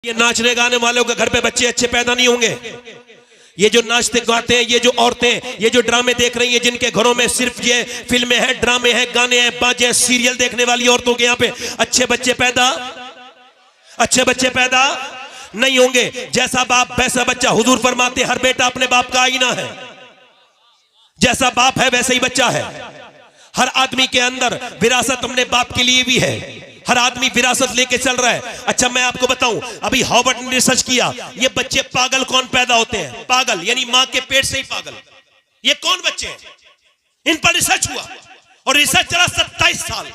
ये नाचने गाने वालों के घर पे बच्चे अच्छे पैदा नहीं होंगे। ये जो नाचते गाते हैं, ये जो औरतें, ये जो ड्रामे देख रही हैं, जिनके घरों में सिर्फ ये फिल्में हैं, ड्रामे हैं, गाने हैं, बाजे हैं, सीरियल देखने वाली औरतों के यहाँ पे अच्छे बच्चे पैदा नहीं होंगे। जैसा बाप वैसा बच्चा। हुजूर फरमाते हर बेटा अपने बाप का आईना है। जैसा बाप है वैसा ही बच्चा है। हर आदमी के अंदर विरासत अपने बाप के लिए भी है। हर आदमी विरासत लेके चल रहा है। अच्छा मैं आपको बताऊं, अभी हार्वर्ड ने रिसर्च किया, ये बच्चे पागल कौन पैदा होते हैं? पागल यानी मां के पेट से ही पागल। ये कौन बच्चे हैं? इन पर रिसर्च हुआ और रिसर्च चला 27 साल।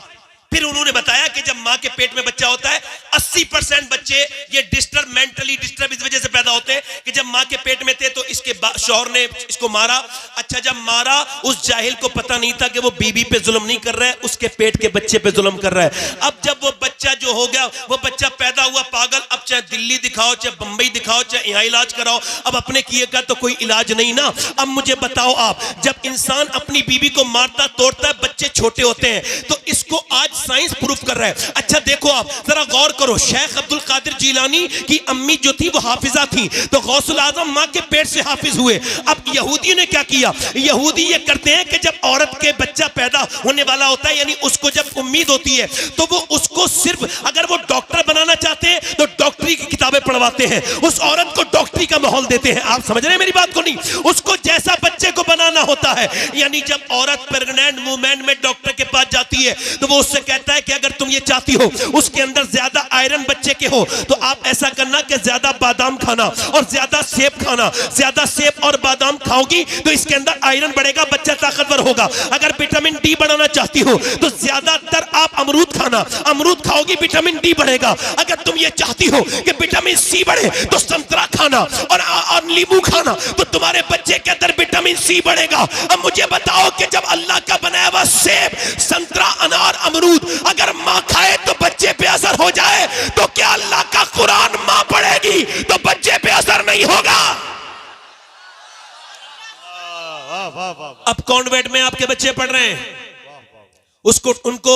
फिर उन्होंने बताया कि जब मां के पेट में बच्चा होता है 80% बच्चे ये मेंटली डिस्टर्ब इस वजह से पैदा होते हैं कि जब मां के पेट में थे तो इसके शौहर ने इसको मारा। अच्छा जब मारा उस जाहिल को पता नहीं था कि वो बीबी पे जुल्म नहीं कर रहा है, उसके पेट के बच्चे पे जुल्म कर रहा है। अब जब वो बच्चा जो हो गया, वो बच्चा पैदा हुआ पागल। अब चाहे दिल्ली दिखाओ, चाहे बंबई दिखाओ, चाहे यहाँ इलाज कराओ, अब अपने किए का तो कोई इलाज नहीं ना। अब मुझे बताओ आप, जब इंसान अपनी बीबी को मारता तोड़ता है, बच्चे छोटे होते हैं, तो इसको आज साइंस प्रूफ कर रहा है। अच्छा देखो आप जरा गौर करो, शेख अब्दुल कादिर जीलानी की अम्मी जो थी वो हाफिजा थी, तो गौसुल आजम मां के पेट से हाफिज हुए। अब यहूदी ने क्या किया? यहूदी ये करते हैं कि जब औरत के बच्चा पैदा होने वाला होता है, यानी उसको जब उम्मीद होती है, तो वो उसको सिर्फ अगर वो डॉक्टर बनाना चाहते हैं तो डॉक्टरी की किताबें पढ़वाते हैं, उस औरत को डॉक्टरी का माहौल देते हैं। आप समझ रहे हैं मेरी बात को? नहीं, उसको जैसा बच्चे को बनाना होता है। यानी जब औरत प्रेग्नेंट वूमेन में डॉक्टर के पास जाती है तो वो उससे कहता है कि अगर तुम ये चाहती हो उसके अंदर ज्यादा आयरन बच्चे के हो तो आप ऐसा करना कि ज्यादा बादाम खाना और ज्यादा सेब खाना। ज्यादा सेब और बादाम खाओगी तो इसके अंदर आयरन बढ़ेगा, बच्चा ताकतवर होगा। अगर विटामिन डी बढ़ाना चाहती हो तो ज्यादातर आप अमरूद खाना, अमरूद खाओगी विटामिन डी बढ़ेगा। अगर तुम ये चाहती हो कि विटामिन सी बढ़े तो संतरा खाना और नींबू खाना, तो तुम्हारे बच्चे के अंदर विटामिन सी बढ़ेगा। अब मुझे बताओ कि जब अल्लाह का बनाया हुआ सेब, संतरा, अनार, अमरूद अगर मां खाए तो बच्चे पे असर हो जाए, तो क्या अल्लाह का कुरान मां पढ़ेगी तो बच्चे पे असर नहीं होगा? अब कॉन्वेंट में आपके बच्चे पढ़ रहे हैं, उनको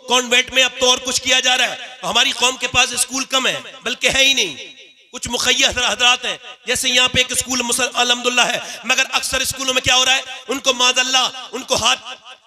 कॉन्वेंट में अब तो और कुछ किया जा रहा है। हमारी कौम के पास स्कूल कम है, बल्कि है ही नहीं। कुछ मुखय्यद हजरात हैं, जैसे यहाँ पे एक स्कूल अल्हम्दुलिल्लाह है, मगर अक्सर स्कूलों में क्या हो रहा है, उनको माज़अल्लाह उनको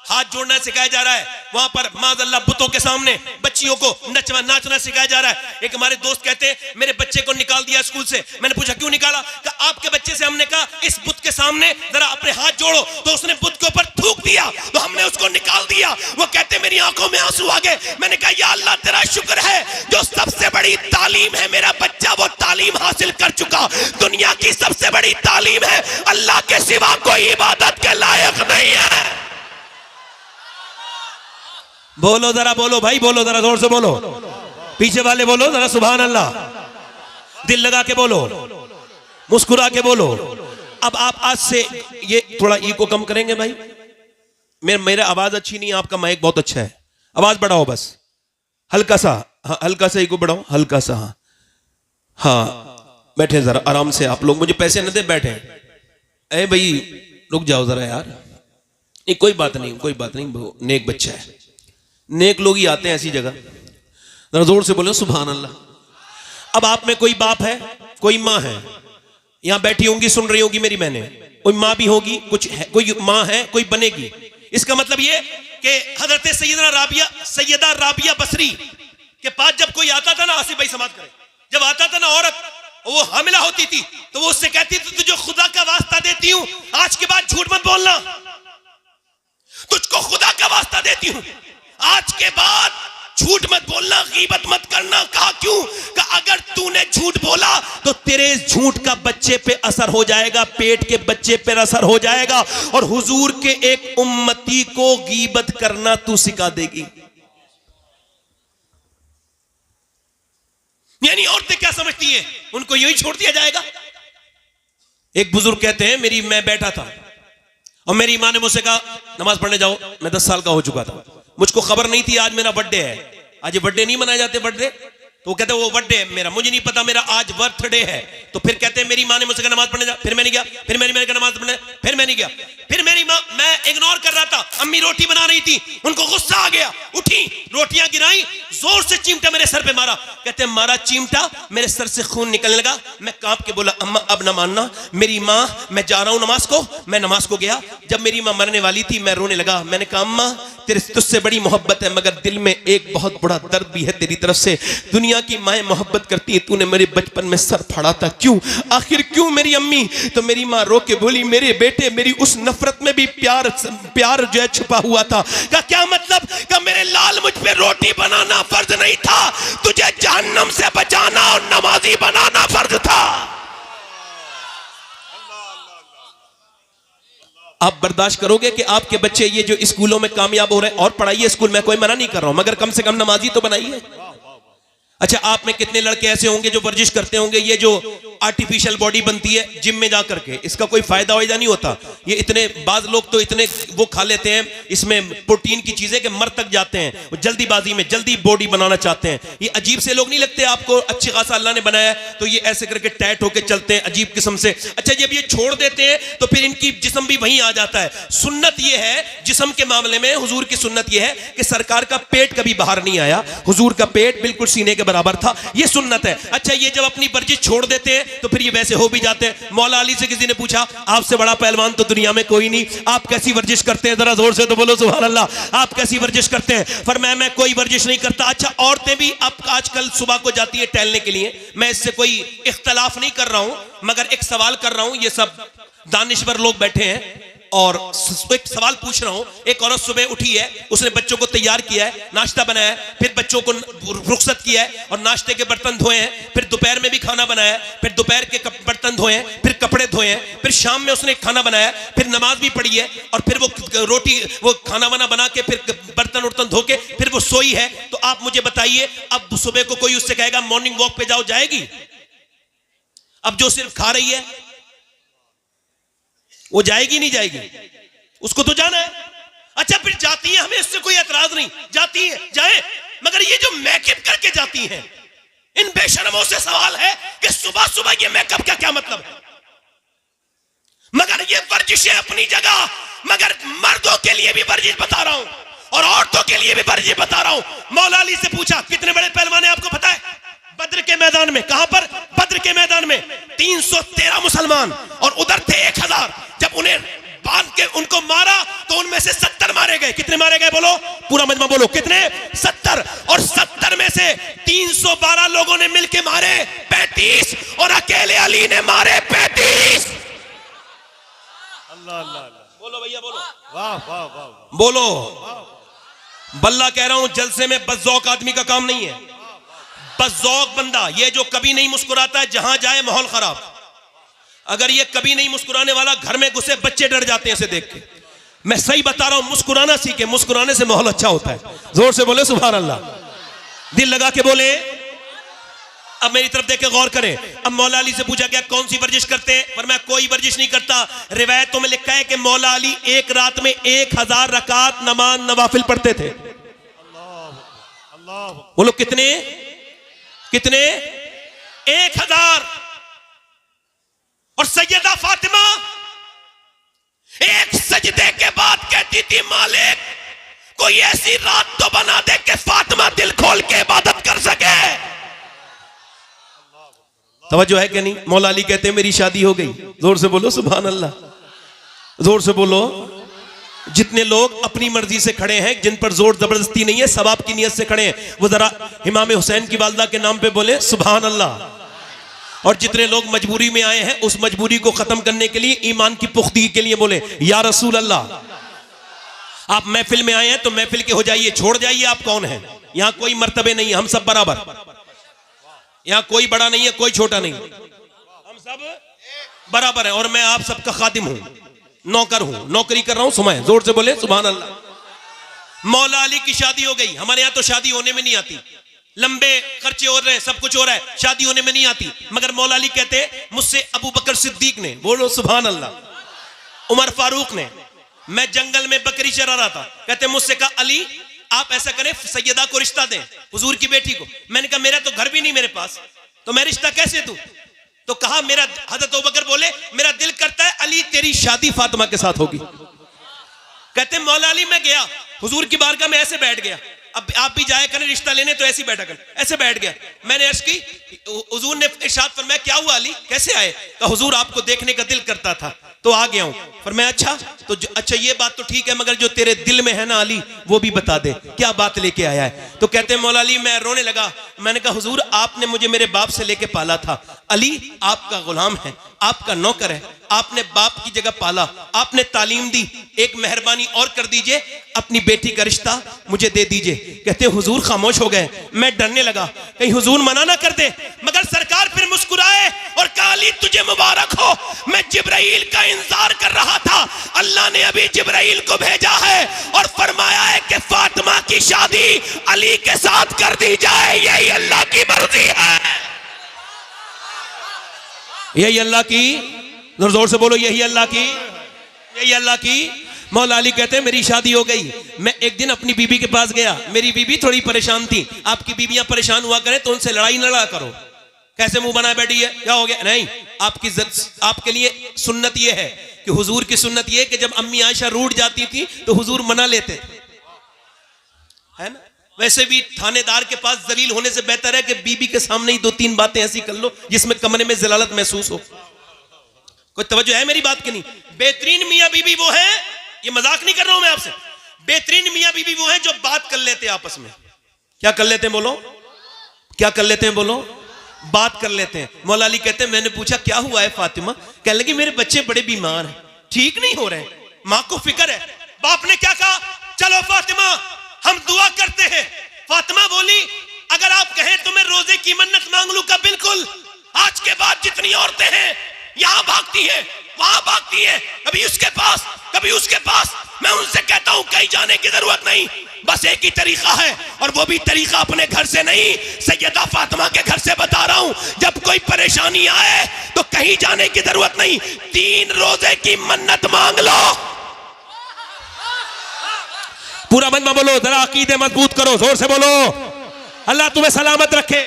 हाथ जोड़ना सिखाया जा रहा है। वहां पर माज़अल्लाह बुतों के सामने बच्चियों को नाचना सिखाया जा रहा है। एक हमारे दोस्त कहते हैं मेरे बच्चे को निकाल दिया स्कूल से। मैंने पूछा क्यों निकाला? कहा आपके बच्चे से हमने कहा इस बुत के सामने जरा अपने हाथ जोड़ो, तो उसने बुत के ऊपर थूक दिया तो हमने उसको निकाल दिया। वो कहते मेरी आंखों में आंसू आ गए। मैंने कहा या अल्लाह तेरा शुक्र है जो सबसे बड़ी तालीम है मेरा बच्चा वो तालीम हासिल कर चुका। दुनिया की सबसे बड़ी तालीम है अल्लाह के सिवा कोई इबादत के लायक नहीं है। बोलो जरा, बोलो भाई, बोलो जरा जोर से बोलो, पीछे वाले बोलो जरा सुभान अल्लाह, दिल लगा के बोलो, मुस्कुरा के बोलो। अब आप आज से ये थोड़ा ईगो कम करेंगे भाई? मेरा आवाज अच्छी नहीं है, आपका माइक बहुत अच्छा है, आवाज बढ़ाओ बस हल्का सा, हाँ हल्का सा ईगो बढ़ाओ, हल्का सा। हाँ बैठे जरा आराम से, आप लोग मुझे पैसे न दे, बैठे। अरे भाई रुक जाओ जरा यार, ये कोई बात नहीं, कोई बात नहीं, नेक बच्चा है, नेक लोग ही आते हैं ऐसी जगह। जरा जोर से बोलो सुभान अल्लाह। अब आप में कोई बाप है, कोई माँ है, यहां बैठी होंगी, सुन रही होंगी मेरी बहनें, कोई माँ भी होगी, कुछ है, कोई माँ है, कोई बनेगी। इसका मतलब ये कि हजरत सैयदा राबिया बसरी के पास जब कोई आता था ना, आसिफ भाई समाज करें, जब आता था ना औरत, वो हामिला होती थी तो वो उससे कहती थी तुझे खुदा का वास्ता देती हूं आज के बाद झूठ मत बोलना, तुझको खुदा का वास्ता देती हूं आज के बाद झूठ मत बोलना, गीबत मत करना। कहा क्यों? कहा अगर तूने झूठ बोला तो तेरे झूठ का बच्चे पे असर हो जाएगा, पेट के बच्चे पे असर हो जाएगा, और हुजूर के एक उम्मती को गीबत करना तू सिखा देगी। यानी औरतें क्या समझती हैं, उनको यही छोड़ दिया जाएगा। एक बुजुर्ग कहते हैं मैं बैठा था और मेरी माँ ने मुझसे कहा नमाज पढ़ने जाओ। मैं 10 साल का हो चुका था, मुझको खबर नहीं थी आज मेरा बर्थडे है। आज ये बर्थडे नहीं मनाए जाते, बर्थडे तो वो कहते वो बर्थडे मेरा, मुझे नहीं पता मेरा आज बर्थडे है। तो फिर कहते हैं मेरी माँ ने मुझसे कहा नमाज पढ़ने जा, फिर मैं नहीं गया, फिर मेरी माँ ने कहा नमाज पढ़ने, फिर मैं नहीं गया, फिर मेरी माँ, मैं इग्नोर कर रहा था, अम्मी रोटी बना रही थी, उनको गुस्सा आ गया, उठी रोटियां गिराई, जोर से चिमटा मेरे सर पे मारा। कहते मारा चिमटा, मेरे सर से खून निकलने लगा, मैं कांप के बोला अम्मा अब ना मानना, मेरी माँ मैं जा रहा हूं नमाज को। मैं नमाज को गया, जब मेरी माँ मरने वाली थी मैं रोने लगा। मैंने कहा अम्मा तेरे तुझसे बड़ी मोहब्बत है, मगर दिल में एक बहुत बड़ा दर्द भी है तेरी तरफ से। दुनिया की माएँ मोहब्बत करती है, तूने मेरे बचपन में सर फाड़ा था, क्यों आखिर क्यों मेरी अम्मी? तो मेरी माँ रो के बोली मेरे बेटे मेरी उस नफरत में भी प्यार जो है छुपा हुआ था। का क्या मतलब? का मेरे लाल मुझ पे रोटी बनाना फर्ज नहीं था, तुझे जहन्नम से बचाना और नमाजी बनाना फर्ज था। आप बर्दाश्त करोगे कि आपके बच्चे ये जो स्कूलों में कामयाब हो रहे हैं, और पढ़ाइए स्कूल में, कोई मना नहीं कर रहा हूं, मगर कम से कम नमाजी तो बनाइए। अच्छा आप में कितने लड़के ऐसे होंगे जो वर्जिश करते होंगे, ये जो आर्टिफिशियल बॉडी बनती है जिम में जा करके, इसका कोई फायदा वायदा नहीं होता। ये इतने बाज लोग तो इतने वो खा लेते हैं इसमें प्रोटीन की चीजें कि मर तक जाते हैं, वो जल्दीबाजी में जल्दी बॉडी बनाना चाहते हैं। ये अजीब से लोग नहीं लगते आपको? अच्छी खासा अल्लाह ने बनाया है तो ये ऐसे करके टाइट होकर चलते हैं अजीब किस्म से। अच्छा जब ये छोड़ देते हैं तो फिर इनकी जिस्म भी वहीं आ जाता है। सुन्नत ये है जिस्म के मामले में, हुजूर की सुन्नत ये है कि सरकार का पेट कभी बाहर नहीं आया, हुजूर का पेट बिल्कुल सीने के बराबर था, ये सुन्नत है। अच्छा ये जब अपनी वर्जिश छोड़ देते हैं तो फिर ये वैसे हो भी जाते हैं। मौला अली से किसी ने पूछा आपसे बड़ा पहलवान तो दुनिया में कोई नहीं, आप कैसी वर्जिश करते हैं? जरा जोर से तो बोलो सुभान अल्लाह। आप कैसी वर्जिश करते हैं? फरमाया मैं कोई वर्जिश नहीं करता। अच्छा औरतें भी अब आजकल सुबह को जाती है टहलने के लिए, मैं इससे कोई इख्तलाफ नहीं कर रहा हूं, मगर एक सवाल कर रहा हूं। ये सब दानिश्वर लोग बैठे हैं और एक सवाल पूछ रहा हूं। एक औरत सुबह उठी है, उसने बच्चों को तैयार किया है, नाश्ता बनाया है, फिर बच्चों को रुखसत किया है और नाश्ते के बर्तन धोए हैं, फिर दोपहर में भी खाना बनाया है, फिर दोपहर के बर्तन धोए हैं, फिर कपड़े धोए हैं, फिर शाम में उसने खाना बनाया, फिर नमाज भी पढ़ी है और फिर वो रोटी वो खाना वाना बना के फिर बर्तन उर्तन धो के फिर वो सोई है। तो आप मुझे बताइए अब सुबह को कोई उससे कहेगा मॉर्निंग वॉक पे जाओ, जाएगी? अब जो सिर्फ खा रही है वो जाएगी नहीं जाएगी? उसको तो जाना है। अच्छा फिर जाती है, हमें इससे कोई एतराज नहीं, जाती है जाए, मगर ये जो मेकअप करके जाती हैं, इन बेशरमों से सवाल है कि सुबह सुबह ये मेकअप का क्या मतलब है? मगर ये वर्जिशें अपनी जगह, मगर मर्दों के लिए भी वर्जिश बता रहा हूं और औरतों के लिए भी वर्जिश बता रहा हूं। मौला अली से पूछा कितने बड़े पहलवान है आपको पता है? बद्र के मैदान में। कहां पर? बद्र के मैदान में 313 मुसलमान और उधर थे 1000। जब उन्हें बांध के उनको मारा तो उनमें से 70 मारे गए। कितने मारे गए बोलो? पूरा मजमा बोलो कितने? 70। और 70 में से 312 लोगों ने मिलके मारे 35 और अकेले अली ने मारे 35। अल्लाह अल्लाह बोलो भैया बोलो, वाह वाह वाह बोलो। बल्ला कह रहा हूं जलसे में बज़ौक आदमी का काम नहीं है। बज़ौक बंदा ये जो कभी नहीं मुस्कुराता है, जहां जाए माहौल खराब। अगर ये कभी नहीं मुस्कुराने वाला, घर में घुसे बच्चे डर जाते हैं इसे देख के। मैं सही बता रहा हूं, मुस्कुराना सीखे, मुस्कुराने से माहौल अच्छा होता है। जोर से बोले सुभान अल्लाह, दिल लगा के बोले। अब मेरी तरफ देख के गौर करें। अब मौला अली से पूछा गया कौन सी वर्जिश करते हैं? पर मैं कोई वर्जिश नहीं करता। रिवायतों में लिखा है कि मौला अली एक रात में 1000 रकात नमाज नवाफिल पढ़ते थे। अल्लाह बोलो कितने? कितने? 1000। और सैयदा फातिमा एक सजदे के बाद कहती थी मालिक कोई ऐसी रात तो बना दे कि फातिमा दिल खोल के इबादत कर सके। तवज्जो है कि नहीं? मौला अली कहते हैं मेरी शादी हो गई। जोर से बोलो सुभान अल्लाह, जोर से बोलो। जितने लोग अपनी मर्जी से खड़े हैं, जिन पर जोर जबरदस्ती नहीं है, सवाब की नियत से खड़े हैं, वो जरा इमाम हुसैन की वालदा के नाम पे बोले सुभान अल्लाह। और जितने लोग मजबूरी में आए हैं, उस मजबूरी को खत्म करने के लिए, ईमान की पुख्तगी के लिए बोले या रसूल अल्लाह। आप महफिल में आए हैं तो महफिल के हो जाइए, छोड़ जाइए आप कौन है। यहां कोई मर्तबे नहीं है, हम सब बराबर। यहां कोई बड़ा नहीं है, कोई छोटा नहीं, हम सब बराबर है। और मैं आप सबका खादिम हूं, नौकर हूं, नौकरी कर रहा हूं। सुमाए जोर से बोले सुभान अल्लाह। मौला अली की शादी हो गई। हमारे यहां तो शादी होने में नहीं आती, लंबे खर्चे हो रहे हैं, सब कुछ हो रहा है, शादी होने में नहीं आती। मगर मौला अली कहते हैं मुझसे अबू बकर सिद्दीक ने, बोलो सुभान अल्लाह, उमर फारूक ने, मैं जंगल में बकरी चरा रहा था, कहते मुझसे कहा अली आप ऐसा करें सैयदा को रिश्ता दें, हुजूर की बेटी को। मैंने कहा मेरा तो घर भी नहीं मेरे पास, तो मैं रिश्ता कैसे दूं? तो कहा मेरा, हजरत अबू बकर बोले मेरा दिल करता है अली तेरी शादी फातिमा के साथ होगी। कहते मौला अली मैं गया हुजूर की बारगाह में, ऐसे बैठ गया। अब आप भी जाए करें रिश्ता लेने तो ऐसे ही बैठा करें, ऐसे बैठ गया। मैंने अर्ज की, हुजूर ने इरशाद फरमाया क्या हुआ अली, कैसे आए? कहा हुजूर आपको देखने का दिल करता था तो आ गया हूं। फरमाया अच्छा, तो अच्छा ये बात तो ठीक है, मगर जो तेरे दिल में है ना अली वो भी बता दे, क्या बात लेके आया है? तो कहते मौला अली मैं रोने लगा। मैंने कहा हुजूर आपने मुझे मेरे बाप से लेके पाला था, अली आपका गुलाम है, आपका नौकर है, आपने बाप की जगह पाला, आपने तालीम दी, एक मेहरबानी और कर दीजिए, अपनी बेटी का रिश्ता मुझे दे दीजिए। कहते हुजूर खामोश हो गए। मैं डरने लगा कहीं हुजूर मना ना कर दे, मगर सरकार फिर मुस्कुराए और कहा अली तुझे मुबारक हो, मैं जिब्राइल का इंतजार कर रहा था, अल्लाह ने अभी जिब्राइल को भेजा है और फरमाया है कि फातिमा की शादी अली के साथ कर दी जाए, यही अल्लाह की मर्जी है, यही अल्लाह की, जोर से बोलो यही अल्लाह की, यही अल्लाह की। मौला अली कहते हैं मेरी शादी हो गई। मैं एक दिन अपनी बीबी के पास गया, मेरी बीबी थोड़ी परेशान थी। आपकी बीबियां परेशान हुआ करें तो उनसे लड़ाई न लड़ा करो, कैसे मुंह बनाए बैठी है, क्या हो गया? नहीं, आपके लिए सुन्नत यह है कि हुजूर की सुन्नत यह कि जब अम्मी आयशा रूठ जाती थी तो हुजूर मना लेते थे, है ना? वैसे भी थानेदार के पास जलील होने से बेहतर है कि बीबी के सामने ही 2-3 बातें ऐसी कर लो जिसमें कमरे में जलालत महसूस हो। कोई तवज्जो है मेरी बात की नहीं? बेहतरीन मियां बीबी वो है, ये मजाक नहीं कर रहा हूं मैं आपसे, बेहतरीन मियां बीबी वो है जो बात कर लेते हैं आपस में। क्या कर लेते हैं बोलो? क्या कर लेते हैं बोलो? बात कर लेते हैं। मौला अली कहते हैं मैंने पूछा क्या हुआ है फातिमा? कहने लगी मेरे बच्चे बड़े बीमार हैं, ठीक नहीं हो रहे, मां को फिक्र है। बाप ने क्या कहा? चलो फातिमा हम दुआ करते हैं। फातिमा बोली अगर आप कहें तो मैं रोजे की मन्नत मांग लूं का? बिल्कुल। आज के बाद जितनी औरतें हैं यहां भागती है, वहां भागती है, कभी उसके पास कभी उसके पास, मैं उनसे कहता हूं कहीं जाने की जरूरत नहीं, बस एक ही तरीका है और वो भी तरीका अपने घर से नहीं, सैयदा फातिमा के घर से बता रहा हूं। जब कोई परेशानी आए तो कहीं जाने की जरूरत नहीं, 3 रोजे की मन्नत मांग लो। पूरा मजमा बोलो, जरा अकीदे मजबूत करो, जोर से बोलो। अल्लाह तुम्हें सलामत रखे,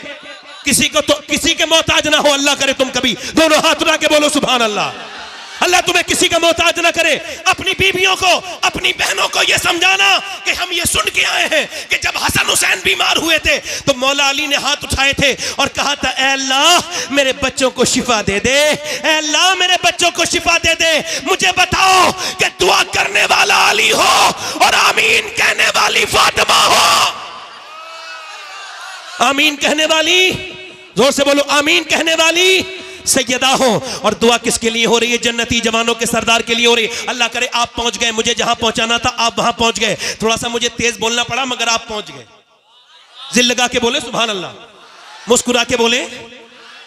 किसी के मोहताज ना हो, अल्लाह करे तुम कभी दोनों हाथ उठा के बोलो सुभान अल्लाह। अल्लाह तुम्हें किसी का मोहताज ना करे। अपनी बीवियों को, अपनी बहनों को यह समझाना कि हम ये सुन के आए हैं कि जब हसन हुसैन बीमार हुए थे तो मौला अली ने हाथ उठाए थे और कहा था ऐ अल्लाह मेरे बच्चों को शिफा दे दे, ऐ अल्लाह मेरे बच्चों को शिफा दे दे। मुझे बताओ कि दुआ करने वाला अली हो और आमीन कहने वाली फातिमा हो। आमीन कहने वाली, जोर से बोलो, आमीन कहने वाली सैयदा हो। और दुआ किसके लिए हो रही है? जन्नती जवानों के सरदार के लिए हो रही है। अल्लाह करे आप पहुंच गए, मुझे जहां पहुंचाना था आप वहां पहुंच गए। थोड़ा सा मुझे तेज बोलना पड़ा मगर आप पहुंच गए। जिल लगा के बोले सुभान अल्लाह, मुस्कुरा के बोले।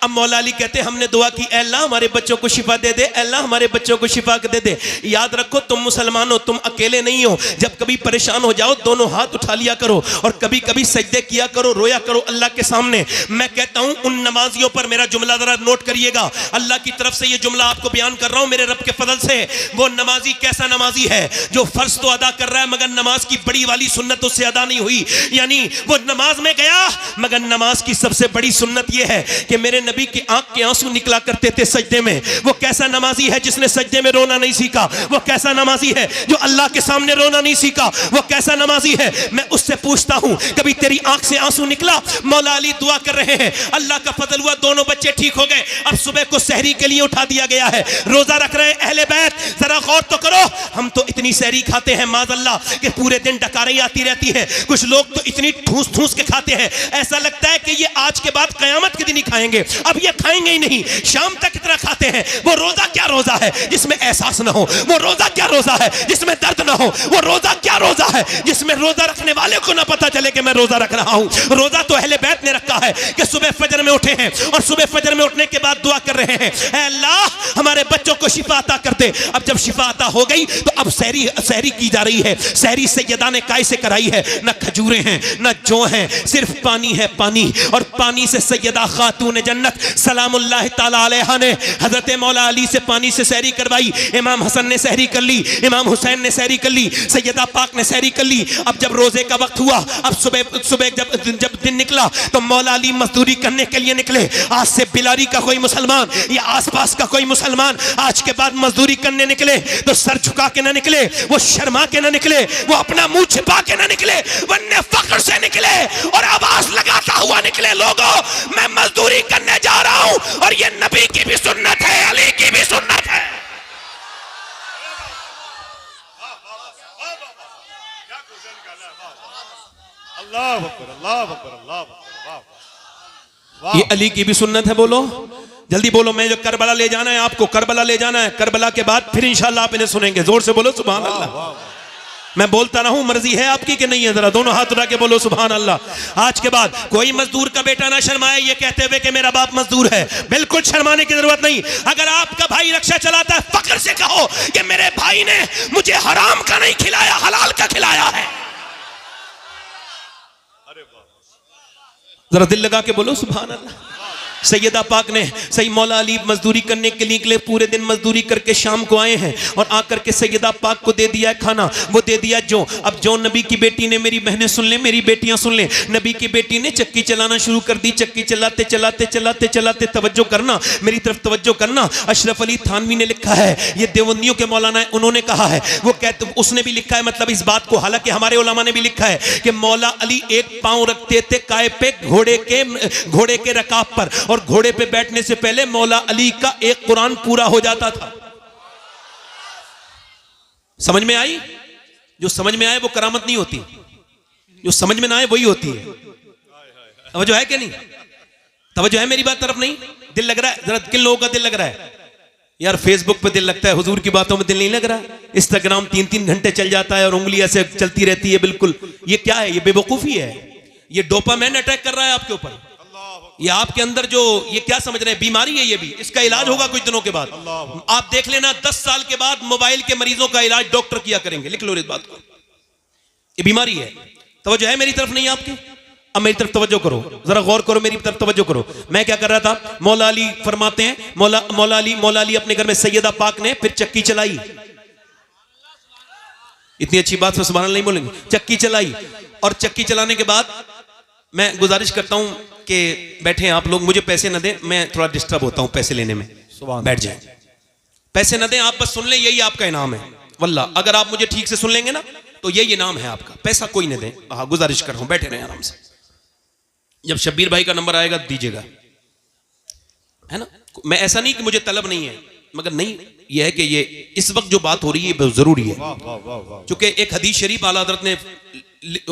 अब मौला अली कहते हैं हमने दुआ की, अल्लाह हमारे बच्चों को शिफा दे दे, अल्लाह हमारे बच्चों को शिफा दे दे। याद रखो तुम मुसलमान हो, तुम अकेले नहीं हो। जब कभी परेशान हो जाओ दोनों हाथ उठा लिया करो और कभी कभी सजदे किया करो, रोया करो अल्लाह के सामने। मैं कहता हूं उन नमाजियों पर मेरा जुमला जरा नोट करिएगा, अल्लाह की तरफ से ये जुमला आपको बयान कर रहा हूं मेरे रब के फजल से। वो नमाजी कैसा नमाजी है जो फर्ज तो अदा कर रहा है मगर नमाज की बड़ी वाली सुन्नत उससे अदा नहीं हुई। यानी वो नमाज में गया मगर नमाज की सबसे बड़ी सुन्नत यह है कि मेरे नबी की आंख के आंसू निकला करते थे सजदे में। वो कैसा नमाजी है जिसने सजदे में रोना नहीं सीखा? वो कैसा नमाजी है जो अल्लाह के सामने रोना नहीं सीखा? वो कैसा नमाजी है? मैं उससे पूछता हूं कभी तेरी आंख से आंसू निकला? मौला अली दुआ कर रहे हैं, अल्लाह का फजल हुआ दोनों बच्चे ठीक हो गए। अब सुबह को सहरी के लिए उठा दिया गया है, रोजा रख रहे हैं अहले बैत। जरा गौर तो करो, हम तो इतनी सहरी खाते हैं माज़अल्लाह कि पूरे दिन डकारें आती रहती है। कुछ लोग तो इतनी ठूस ठूस के खाते हैं ऐसा लगता है कि ये आज के बाद कयामत के दिन ही खाएंगे, अब ये खाएंगे ही नहीं, शाम तक इतना खाते हैं। वो रोजा क्या रोजा है जिसमें एहसास ना हो? वो रोजा क्या रोजा है जिसमें दर्द ना हो? वो रोजा क्या रोजा है जिसमें रोजा रखने वाले को ना पता चले कि मैं रोजा रख रहा हूं? रोजा तो अहले बैत ने रखा है कि सुबह फजर में उठे हैं और सुबह फजर में उठने के बाद दुआ कर रहे हैं, ऐ अल्लाह हमारे बच्चों को शिफा अता कर दे। अब जब शिफा अता हो गई तो अब सहरी की जा रही है। सहरी सैयदा ने काय से कराई है? न खजूरें हैं न जौ हैं, सिर्फ पानी है, पानी। और पानी से सैयदा खातून जन्नत हजरत सलामुल्लाह ताला अलैहा ने हजरत मौला अली से पानी से सहरी करवाई। इमाम हसन ने सहरी कर ली, इमाम हुसैन ने सहरी कर ली, सैयदा पाक ने सहरी कर ली। अब जब रोजे का वक्त हुआ, अब सुबह जब दिन निकला तो मौला अली मजदूरी करने के लिए निकले। आज से बिलारी का कोई मुसलमान या आसपास का कोई मुसलमान आज के बाद मजदूरी करने निकले तो सर झुका के ना निकले, वो शर्मा के ना निकले, वो अपना मुंह छिपा के ना निकले, वरना फख्र से निकले और आवाज लगाता हुआ निकले, लोगों मैं मजदूरी करने जा रहा हूं और ये नबी की भी सुन्नत है, अली की भी सुन्नत है। ये अली की भी सुन्नत है। बोलो जल्दी बोलो, मैं जो करबला ले जाना है, आपको करबला ले जाना है। करबला के बाद फिर इंशाल्लाह आप इन्हें सुनेंगे। जोर से बोलो सुभान अल्लाह। मैं बोलता रहूं, मर्जी है आपकी कि नहीं है? जरा दोनों हाथ उठा के बोलो सुभान अल्लाह। आज के बाद कोई मजदूर का बेटा ना शर्माए ये कहते हुए कि मेरा बाप मजदूर है। बिल्कुल शर्माने की जरूरत नहीं। अगर आपका भाई रक्षा चलाता है, फख्र से कहो कि मेरे भाई ने मुझे हराम का नहीं खिलाया, हलाल का खिलाया है। जरा दिल लगा के बोलो सुभान अल्लाह। सैयदा पाक ने सही मौला अली मजदूरी करने के लिए निकले, पूरे दिन मजदूरी करके शाम को आए हैं और आकर के सैयदा पाक को दे दिया खाना, वो दे दिया जो। अब जो नबी की बेटी ने, मेरी बहनें सुन ले, मेरी बेटियां सुन ले, नबी की बेटी ने चक्की चलाना शुरू कर दी। चक्की चलाते चलाते चलाते चलाते, तवज्जो करना, मेरी तरफ तवज्जो करना। अशरफ अली थानवी ने लिखा है, ये देवबंदियों के मौलाना है, उन्होंने कहा है, वो कहते, उसने भी लिखा है मतलब इस बात को, हालांकि हमारे उलमा ने भी लिखा है कि मौला अली एक पांव रखते थे काय पे घोड़े के रकाब पर, और घोड़े पे बैठने से पहले मौला अली का एक कुरान पूरा हो जाता था। समझ में आई? जो समझ में आए वो करामत नहीं होती, जो समझ में ना आए वही होती है। तवज्जो है कि नहीं? तवज्जो है मेरी बात तरफ? नहीं दिल लग रहा है? जरा किन लोगों का दिल लग रहा है? यार फेसबुक पे दिल लगता है, हुजूर की बातों में दिल नहीं लग रहा। इंस्टाग्राम 3-3 घंटे चल जाता है और उंगली ऐसे चलती रहती है। बिल्कुल ये क्या है? ये बेवकूफी है। ये डोपामाइन अटैक कर रहा है आपके ऊपर। ये आपके अंदर जो ये क्या समझ रहे हैं, बीमारी है ये भी। इसका इलाज होगा कुछ दिनों के बाद। आप देख लेना 10 साल के बाद मोबाइल के मरीजों का इलाज डॉक्टर किया करेंगे। लिख लो इस बात को, ये बीमारी है। तवज्जो है मेरी तरफ? नहीं आपकी? अब मेरी तरफ तवज्जो करो, जरा गौर करो, मेरी तरफ तवज्जो करो। मैं क्या कर रहा था? मौला अली फरमाते हैं, मौला अली अपने घर में सैयदा पाक ने फिर चक्की चलाई। इतनी अच्छी बात से सुभान अल्लाह नहीं बोलेंगे। चक्की चलाई और चक्की चलाने के बाद मैं गुजारिश करता हूं कि बैठे आप लोग, मुझे पैसे न दें, मैं थोड़ा डिस्टर्ब होता हूं पैसे लेने में। बैठ जाए, पैसे न दें, आप बस सुन लें, यही आपका इनाम है। वल्लाह अगर आप मुझे ठीक से सुन लेंगे ना तो यही इनाम है आपका। पैसा कोई न दे। हाँ गुजारिश कर रहा हूं, बैठे रहें आराम से। जब शब्बीर भाई का नंबर आएगा दीजिएगा, है ना? मैं ऐसा नहीं कि मुझे तलब नहीं है, मगर नहीं यह है कि ये इस वक्त जो बात हो रही है बहुत जरूरी है। क्योंकि एक हदीस शरीफ आला हज़रत ने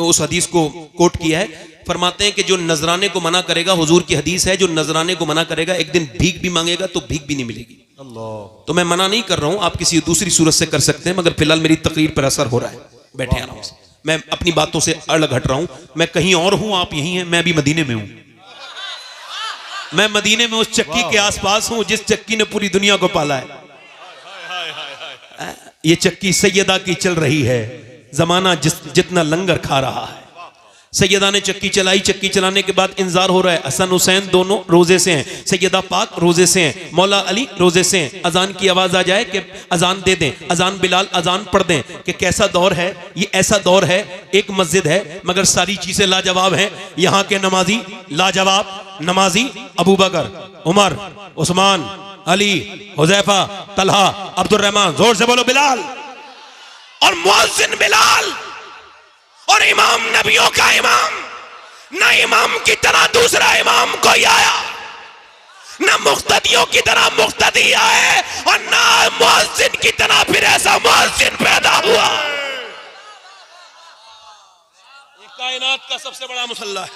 उस हदीस को कोट किया है। फरमाते हैं कि जो नजराने को मना करेगा, हुजूर की हदीस है, जो नजराने को मना करेगा एक दिन भीख भी मांगेगा तो भीख भी नहीं मिलेगी। तो मैं मना नहीं कर रहा हूं, आप किसी दूसरी सूरत से कर सकते हैं, मगर फिलहाल मेरी तकरीर पर असर हो रहा है। बैठे आराम से, मैं अपनी बातों से अलग हट रहा हूं। मैं कहीं और हूं, आप यहीं हैं। मैं अभी मदीने में हूं। मैं मदीने में उस चक्की के आसपास हूं जिस चक्की ने पूरी दुनिया को पाला है। ये चक्की सैयदा की चल रही है, जमाना जितना लंगर खा रहा है। सैयदा ने चक्की चलाई। चक्की चलाने के बाद इंतजार हो रहा है। हसन हुसैन दोनों रोजे से हैं, सैयदा पाक रोजे से हैं, मौला अली रोजे से हैं। अजान की आवाज आ जाए कि अजान दे दें, अजान बिलाल अजान पढ़ दें। कि कैसा दौर है ये? ऐसा दौर है, एक मस्जिद है मगर सारी चीजें लाजवाब हैं। यहाँ के नमाजी लाजवाब नमाजी, अबू बकर, उमर, उस्मान, अली, हुजैफा, तलहा, अब्दुल रहमान। जोर से बोलो बिलाल। और मुअज्जिन बिलाल। और इमाम नबियों का इमाम। ना इमाम की तरह दूसरा इमाम कोई आया, ना मुक्तदियों की तरह मुक्तदी आए, और ना मुअज्जिन की तरह फिर ऐसा मुअज्जिन पैदा हुआ। ये कायनात का सबसे बड़ा मुसल्ला है।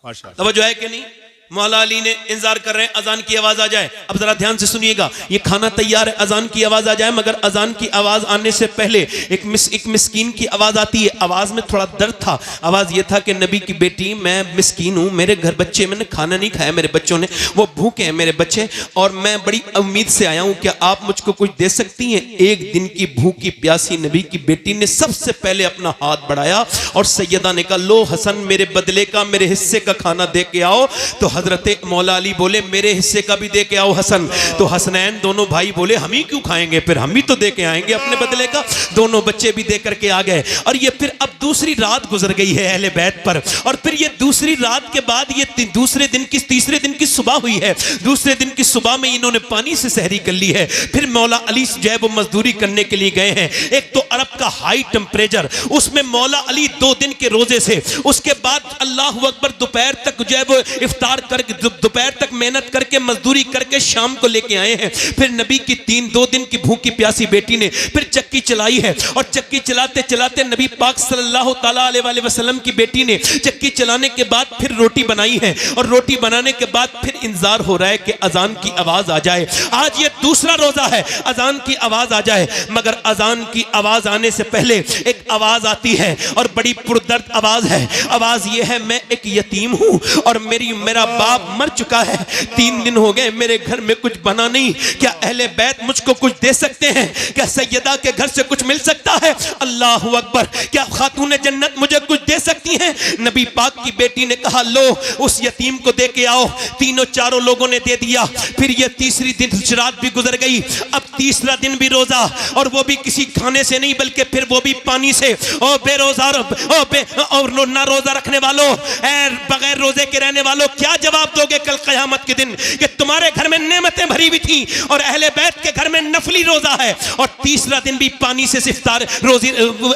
माशाअल्लाह। तवज्जो है कि नहीं? मौला अली ने इंतजार कर रहे हैं अजान की आवाज आ जाए। अब जरा ध्यान से सुनिएगा, ये खाना तैयार है, अजान की आवाज आ जाए, मगर अजान की आवाज आने से पहले एक मिस्कीन की आवाज आती है। आवाज में थोड़ा दर्द था। आवाज ये था कि नबी की बेटी, मैं मिस्कीन हूं, मेरे घर बच्चे, मैंने खाना नहीं खाया, मेरे बच्चों ने, वो भूखे हैं मेरे बच्चे, और मैं बड़ी उम्मीद से आया हूं, क्या आप मुझको कुछ दे सकती हैं? एक दिन की भूखी प्यासी नबी की बेटी ने सबसे पहले अपना हाथ बढ़ाया और सैयदा ने कहा, लो हसन मेरे बदले का, मेरे हिस्से का खाना दे के आओ। तो हजरत मौला अली बोले मेरे हिस्से का भी दे के आओ हसन। तो हसनैन दोनों भाई बोले हम ही क्यों खाएंगे, फिर हम ही तो दे के आएंगे अपने बदले का। दोनों बच्चे भी दे करके आ गए। और ये फिर अब दूसरी रात गुजर गई है अहले बैत पर। और फिर ये दूसरी रात के बाद ये तीसरे दिन की सुबह हुई है। दूसरे दिन की सुबह में इन्होंने पानी से सहरी कर ली है। फिर मौला अली जो है वो मजदूरी करने के लिए गए हैं। एक तो अरब का हाई टेम्परेचर, उसमें मौला अली 2 दिन के रोजे से, उसके बाद अल्लाह अकबर दोपहर तक जो है वो इफ्तार करके दोपहर तक मेहनत करके मजदूरी करके शाम को लेके आए हैं। फिर नबी की 2 दिन की भूखी प्यासी बेटी ने फिर चक्की चलाई है। और चक्की चलाते चलाते नबी पाक सल्लल्लाहु ताला अलैहि वसल्लम की बेटी ने चक्की चलाने के बाद फिर रोटी बनाई है। और रोटी बनाने के बाद फिर इंतजार हो रहा है कि अजान की आवाज आ जाए। आज ये दूसरा रोजा है, अजान की आवाज आ जाए। मगर अजान की आवाज आने से पहले एक आवाज आती है और बड़ी पुरदर्द आवाज है। आवाज ये है, मैं एक यतीम हूं और मेरा बाप मर चुका है। 3 दिन हो गए मेरे घर में कुछ बना नहीं। क्या अहले बैत मुझको कुछ दे सकते हैं? क्या सैयदा के घर से कुछ मिल सकता है? अल्लाह अकबर, क्या खातून जन्नत मुझे कुछ दे सकती हैं? नबी पाक की बेटी ने कहा लो उस यतीम को दे के आओ। 3-4 लोगों ने दे दिया। फिर ये तीसरी दिन रात भी गुजर गई। अब तीसरा दिन भी रोजा, और वो भी किसी खाने से नहीं बल्कि फिर वो भी पानी से। ओ बेरोजा और ना रोजा रखने वालों, बगैर रोजे के रहने वालों, क्या जवाब दोगे कल क़यामत के दिन कि तुम्हारे घर में नेमतें भरी हुई थी और अहले बैत के घर में नफली रोजा है? और तीसरा दिन भी पानी से इफ्तार रोजी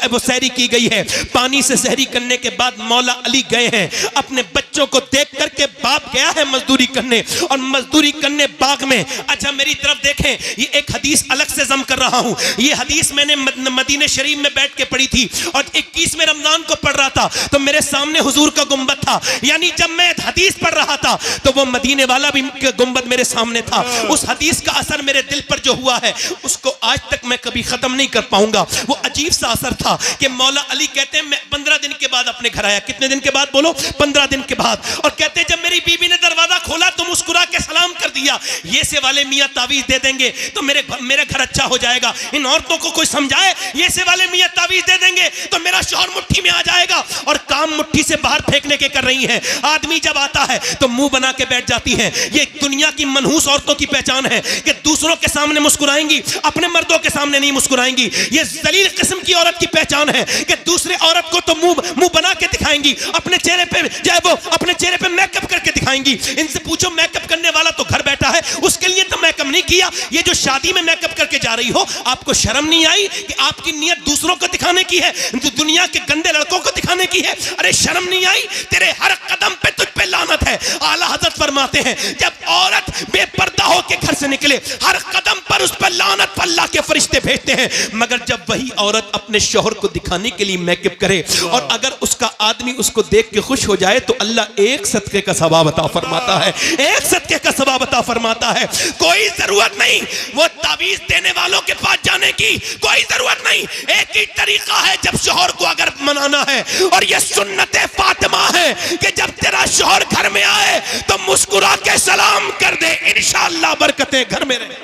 वो सहरी की गई है। पानी से सहरी करने के बाद मौला अली गए हैं अपने बच्चों को देख करके। बाप गया है मजदूरी करने और मजदूरी करने बाग में। अच्छा मेरी तरफ देखें, ये एक हदीस अलग से जम कर रहा हूं। ये हदीस मैंने मदीने शरीफ में बैठ के पढ़ी थी और 21वें रमजान को पढ़ रहा था तो मेरे सामने हुजूर का गुंबद था। यानी जब मैं हदीस पढ़ रहा था तो वो मदीने वाला भी गुंबद मेरे सामने था। उस हदीस का असर मेरे दिल पर जो हुआ है उसको आज तक मैं कभी खत्म नहीं कर पाऊंगा। वो अजीब सा असर था कि मौला अली कहते हैं मैं 15 दिन के बाद अपने घर आया। कितने दिन के बाद बोलो? 15 दिन के बाद। और कहते हैं जब मेरी बीबी ने दरवाजा खोला तो मुस्कुरा के सलाम कर दिया। ये से वाले मियां तावीज दे देंगे तो मेरे घर अच्छा हो जाएगा। इन औरतों को कोई समझाए, ये से वाले मियां तावीज दे देंगे तो मेरा शौहर मुट्ठी में आ जाएगा। और काम मुट्ठी से बाहर फेंकने के कर रही हैं। आदमी जब आता है तो मुंह बना के बैठ जाती हैं। ये दुनिया की मनहूस औरतों की पहचान है कि दूसरों के सामने मुस्कुराएंगी, अपने मर्दों के सामने नहीं मुस्कुराएंगी। ये जलील किस्म की औरत की पहचान है कि दूसरे औरत को तो मुंह बना के दिखाएंगी, अपने चेहरे पे जो वो अपने चेहरे पे मेकअप करके दिखाएंगी। इनसे पूछो मेकअप करने वाला तो घर बैठा है, उसके लिए तो मेकअप नहीं किया। ये जो शादी में मेकअप करके जा रही हो, आपको शर्म नहीं आई कि आपकी नियत दूसरों को दिखाने की है, दुनिया के गंदे लड़कों को दिखाने की है? अरे शर्म नहीं आई? तेरे हर कदम पे तुझ पे लानत है। आला हजरत फरमाते हैं जब औरत बेपर्दा होकर घर से निकले हर कदम पर उस पर लानत पर अल्लाह के फरिश्ते भेजते हैं। मगर जब वही औरत अपने शौहर को दिखाने के लिए मेकअप करे और अगर उसका आदमी उसको देख के खुश हो जाए तो अल्लाह एक सदके का सवाब अता फरमाता है। एक सदके का सवाब अता फरमाता है। कोई जरूरत नहीं वो तावीज देने वालों के पास जाने की, कोई जरूरत नहीं। एक ही तरीका है जब शौहर को अगर मनाना है, और ये सुन्नत फातिमा है कि जब तेरा शौहर घर में आए तो मुस्कुरा के सलाम कर दे, इंशाअल्लाह बरकतें घर में रहे।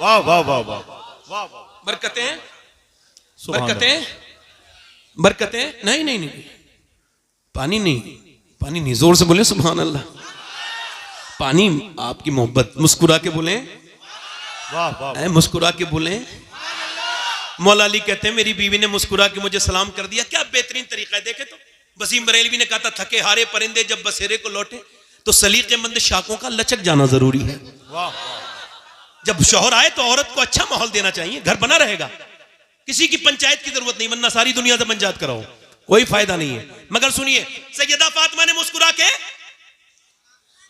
वाह वाह वाह वाह वाह, बरकतें बरकतें बरकतें। नहीं नहीं नहीं, पानी नहीं, जोर से बोले सुभान अल्लाह। पानी आपकी मोहब्बत, मुस्कुरा के बोले वाह वाह, मुस्कुरा के बोले। मौला अली कहते हैं मेरी बीवी ने मुस्कुरा के मुझे सलाम कर दिया। क्या बेहतरीन तरीका है। देखे तो वसीम बरेलवी ने कहा था थके हारे परिंदे जब बसेरे को लौटे तो सलीकेमंद शाखों का लचक जाना जरूरी है। जब शौहर आए तो औरत को अच्छा माहौल देना चाहिए, घर बना रहेगा। किसी की पंचायत की जरूरत नहीं, वरना सारी दुनिया से पंचायत कराओ, कोई फायदा नहीं है। मगर सुनिए, सैयदा फातिमा ने मुस्कुरा के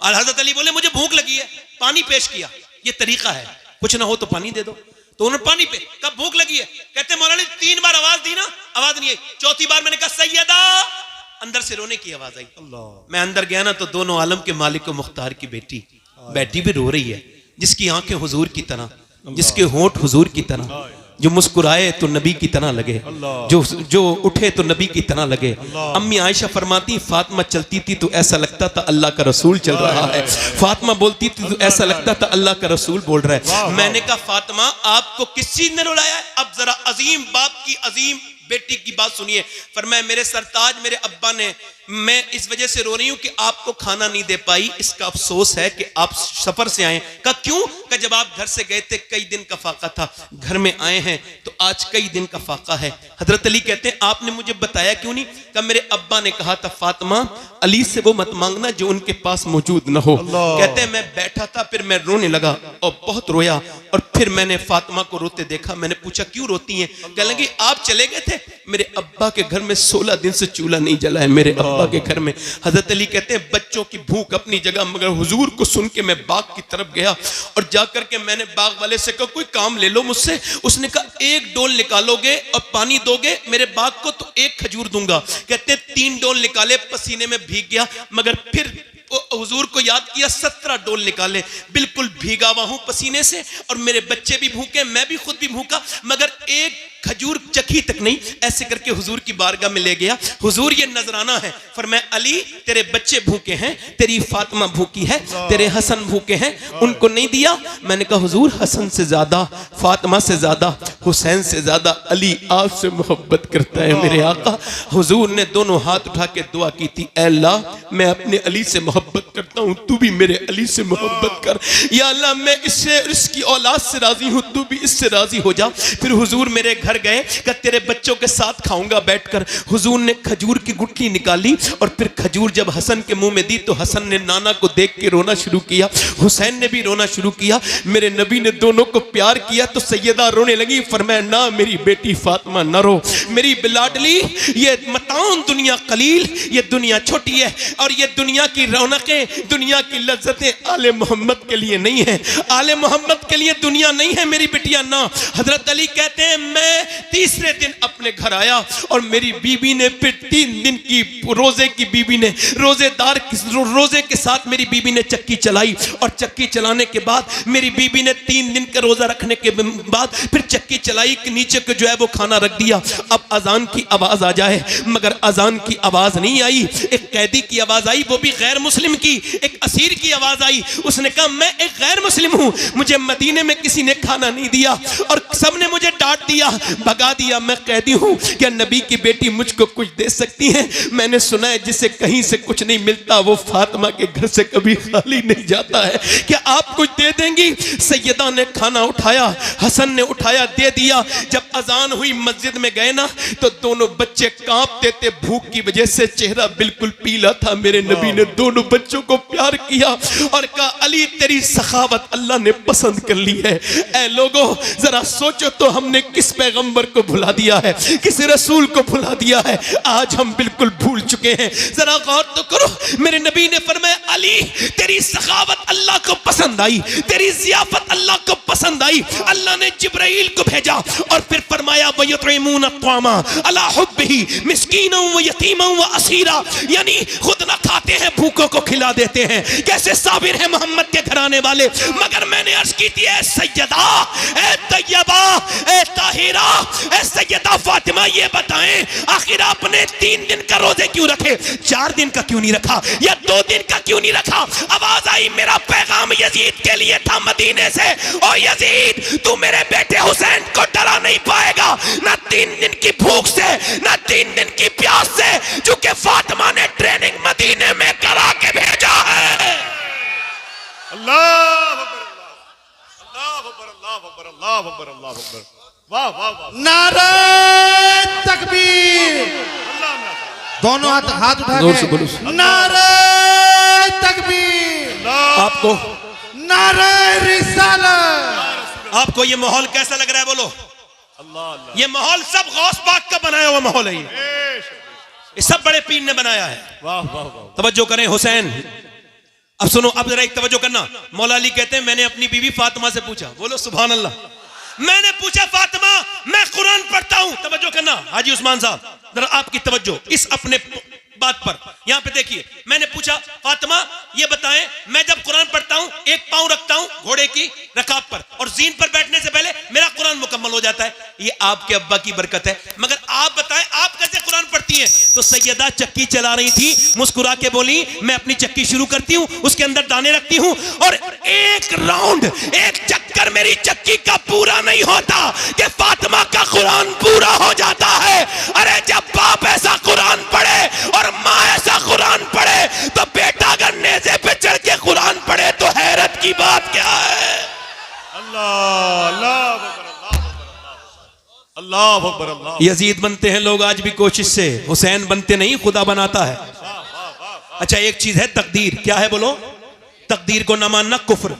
हजरत अली बोले मुझे भूख लगी है, पानी पेश किया। ये तरीका है, कुछ ना हो तो पानी दे दो। तो उन्होंने पानी पे कब भूख लगी है, कहते मौलाना 3 बार आवाज दी ना, आवाज नहीं आई। 4थी बार मैंने कहा सैयदा, अंदर से रोने की आवाज आई। मैं अंदर गया ना तो दोनों आलम के मालिक व मुख्तार की बेटी बैठी भी रो रही है, जिसकी आंखें हुजूर की तरह, जिसके होंठ हुजूर की तरह, जो मुस्कुराए तो नबी की तरह लगे, जो उठे तो नबी की तरह लगे। अम्मी आयशा फरमाती फातिमा चलती थी तो ऐसा लगता था अल्लाह का रसूल चल रहा है। फातिमा बोलती थी तो ऐसा लगता था अल्लाह का रसूल बोल रहा है। मैंने कहा फातिमा आपको किस चीज ने रुलाया है? अब जरा अजीम बाप की अजीम बेटी की बात सुनिए। फरमाया मेरे सरताज मेरे अब्बा ने मैं इस वजह से रो रही हूं कि आपको खाना नहीं दे पाई, इसका अफसोस है कि आप सफर से आए। कहा क्यों? कि जब आप घर से गए थे कई दिन का फाका था, घर में आए हैं तो आज कई दिन का फाका है। हजरत अली कहते हैं आपने मुझे बताया क्यों नहीं? कहा मेरे अब्बा ने कहा था फातिमा अली से वो मत मांगना जो उनके पास मौजूद न हो। कहते हैं मैं बैठा था, फिर मैं रोने लगा और बहुत रोया, और फिर मैंने फातिमा को रोते देखा। मैंने पूछा क्यों रोती हैं? कहने लगी आप चले गए थे, मेरे अब्बा के घर में 16 दिन से चूल्हा नहीं जला है मेरे अब्बा के घर में। हजरत अली कहते हैं बच्चों की भूख अपनी जगह, मगर हुजूर को सुन के मैं बाग की तरफ गया और जाकर के मैंने बाग वाले से कहा कोई काम ले लो मुझसे। उसने कहा एक डोल निकालोगे और पानी दोगे मेरे बाग को तो एक खजूर दूंगा। कहते 3 डोल निकाले, पसीने में भीग गया, मगर फिर हुजूर को याद किया, 17 डोल निकाले, बिल्कुल भीगा हुआ हूं पसीने से, और मेरे बच्चे भी भूखे, मैं भी खुद भी भूखा, मगर एक खजूर चखी तक नहीं। ऐसे करके हुजूर की बारगाह में ले गया। हुजूर ये नजराना है, फरमाया अली तेरे बच्चे भूखे हैं, तेरी फातिमा भूखी है, तेरे हसन भूखे हैं, उनको नहीं दिया। मैंने कहा हुजूर हसन से ज्यादा, फातिमा से ज्यादा, हुसैन से ज्यादा अली आपसे मोहब्बत करता है मेरे आका। हुजूर ने दोनों हाथ उठा के दुआ की थी, ऐ अल्लाह मैं अपने अली से मोहब्बत करता हूं, तू भी मेरे अली से मोहब्बत कर। या अल्लाह मैं इससे, इसकी औलाद से राजी हूं, तू भी इससे राजी हो जा। फिर हुजूर मेरे घर गए, कि तेरे बच्चों के साथ खाऊंगा बैठकर। हुजूर ने खजूर की गुठली निकाली और फिर खजूर जब हसन के मुंह में दी तो हसन ने नाना को देख के रोना शुरू किया, हुसैन ने भी रोना शुरू किया। मेरे नबी ने दोनों को प्यार किया तो सैयदा रोने लगी। फरमाया ना मेरी बेटी फातिमा न रो, मेरी बिलाडली, ये मताउन दुनिया कलील, ये दुनिया छोटी है और ये दुनिया की रौनकें, दुनिया की लज्जतें आले मोहम्मद के लिए नहीं है, आले मोहम्मद के लिए दुनिया नहीं है मेरी बिटिया ना। हजरत अली कहते हैं मैं तीसरे दिन अपने घर आया और मेरी बीबी ने फिर 3 दिन की रोजे की बीबी ने रोजे के साथ मेरी बीबी ने चक्की चलाई, और चक्की चलाने के बाद मेरी बीबी ने 3 दिन का रोजा रखने के बाद फिर चक्की चलाई कि नीचे को जो है वो खाना रख दिया। अब अजान की आवाज आ जाए, मगर अजान की आवाज नहीं आई, एक कैदी की आवाज आई, वो भी गैर मुस्लिम की, एक असीर की आवाज आई। उसने कहा मैं एक गैर मुस्लिम हूं, मुझे मदीने में किसी ने खाना नहीं दिया और सबने मुझे डांट दिया, भगा दिया, मैं कैदी हूं, क्या नबी की बेटी मुझको कुछ दे सकती है? मैंने सुना है जिसे कहीं से कुछ नहीं मिलता वो फातिमा के घर से कभी खाली नहीं जाता है, क्या आप कुछ दे देंगी? सैयदा ने खाना उठाया, हसन ने उठाया, दे दिया। जब अजान हुई मस्जिद में गए ना तो दोनों बच्चे कांपते थे भूख की वजह से, चेहरा बिल्कुल पीला था। मेरे नबी ने दोनों बच्चों को प्यार किया और कहा अली तेरी सखावत अल्लाह ने पसंद कर ली है। ऐ लोगों जरा सोचो तो हमने किस पैगंबर को भुला दिया है, किस रसूल को भुला दिया है, आज हम बिल्कुल भूल चुके हैं। जरा गौर तो करो, मेरे नबी ने फरमाया अली तेरी सखावत अल्लाह को पसंद आई, तेरी ज़ियाफत अल्लाह को पसंद आई। अल्लाह ने जिब्राइल को भेजा और फिर फरमाया वयुतइमून अत्वामा अला हुब्बिही मिस्कीनन व यतीमन व असीरा, यानी खुद ना खाते हैं भूखों को खिला देते हैं। कैसे साबिर है मोहम्मद के घराने वाले। मगर मैंने अर्ज की थी ए सैयदा, ए तैयबा, ए ताहिरा, ए सैयदा फातिमा ये बताएं आखिर आपने 3 दिन का रोजे क्यों रखे, 4 दिन का क्यों नहीं रखा या 2 दिन का क्यों नहीं रखा? आवाज आई मेरा पैगाम यजीद के लिए था मदीने से, ओ यजीद तू मेरे बेटे हुसैन को डरा नहीं पाएगा, ना 3 दिन की भूख से, ना 3 दिन की प्यास से, चूंकि फातिमा ने ट्रेनिंग मदीने में करा के भेजा है। अल्लाह अकबर, अल्लाह अकबर, अल्लाह अकबर, अल्लाह अकबर, अल्लाह अकबर। वाह वाह वाह, नारे तकबीर, अल्लाह अल्लाह, दोनों हाथ उठा के नारे तकबीर, आपको नारे रिसालत। आपको ये माहौल कैसा लग रहा है? बोलो अल्लाह अल्लाह। ये माहौल सब गौस पाक का बनाया हुआ माहौल है, ये सब बड़े पीर ने बनाया है। वाह वाह वाह, तवज्जो करें हुसैन। अब सुनो, अब जरा एक तवज्जो करना। मौला अली कहते हैं मैंने अपनी बीवी फातिमा से पूछा, बोलो सुभान अल्लाह, मैंने पूछा फातिमा मैं कुरान पढ़ता हूं, तवज्जो करना हाजी उस्मान साहब, जरा आपकी तवज्जो इस अपने बात पर, यहां पे देखिए। मैंने पूछा फातिमा ये बताएं मैं जब कुरान पढ़ता हूं एक पांव रखता हूं घोड़े की रकाब पर और जीन पर बैठने से पहले मेरा कुरान मुकम्मल हो जाता है, ये आपके अब्बा की बरकत है, मगर आप बताएं आप कैसे कुरान पढ़ती हैं? तो सैयदा चक्की चला रही थी, मुस्कुरा के बोली मैं अपनी चक्की शुरू करती हूं, उसके अंदर दाने रखती हूं और एक राउंड, एक चक्कर मेरी चक्की का पूरा नहीं होता कि फातिमा का कुरान पूरा हो जाता है। अरे जब बाप ऐसा कुरान पढ़े और माँ ऐसा की बात क्या है? अल्लाह अल्लाह अकबर, अल्लाह अकबर, अल्लाह। यजीद बनते हैं लोग आज भी कोशिश से, हुसैन बनते नहीं, खुदा बनाता है। अच्छा, एक चीज है तकदीर, क्या है बोलो? तकदीर को ना मानना कुफ्र,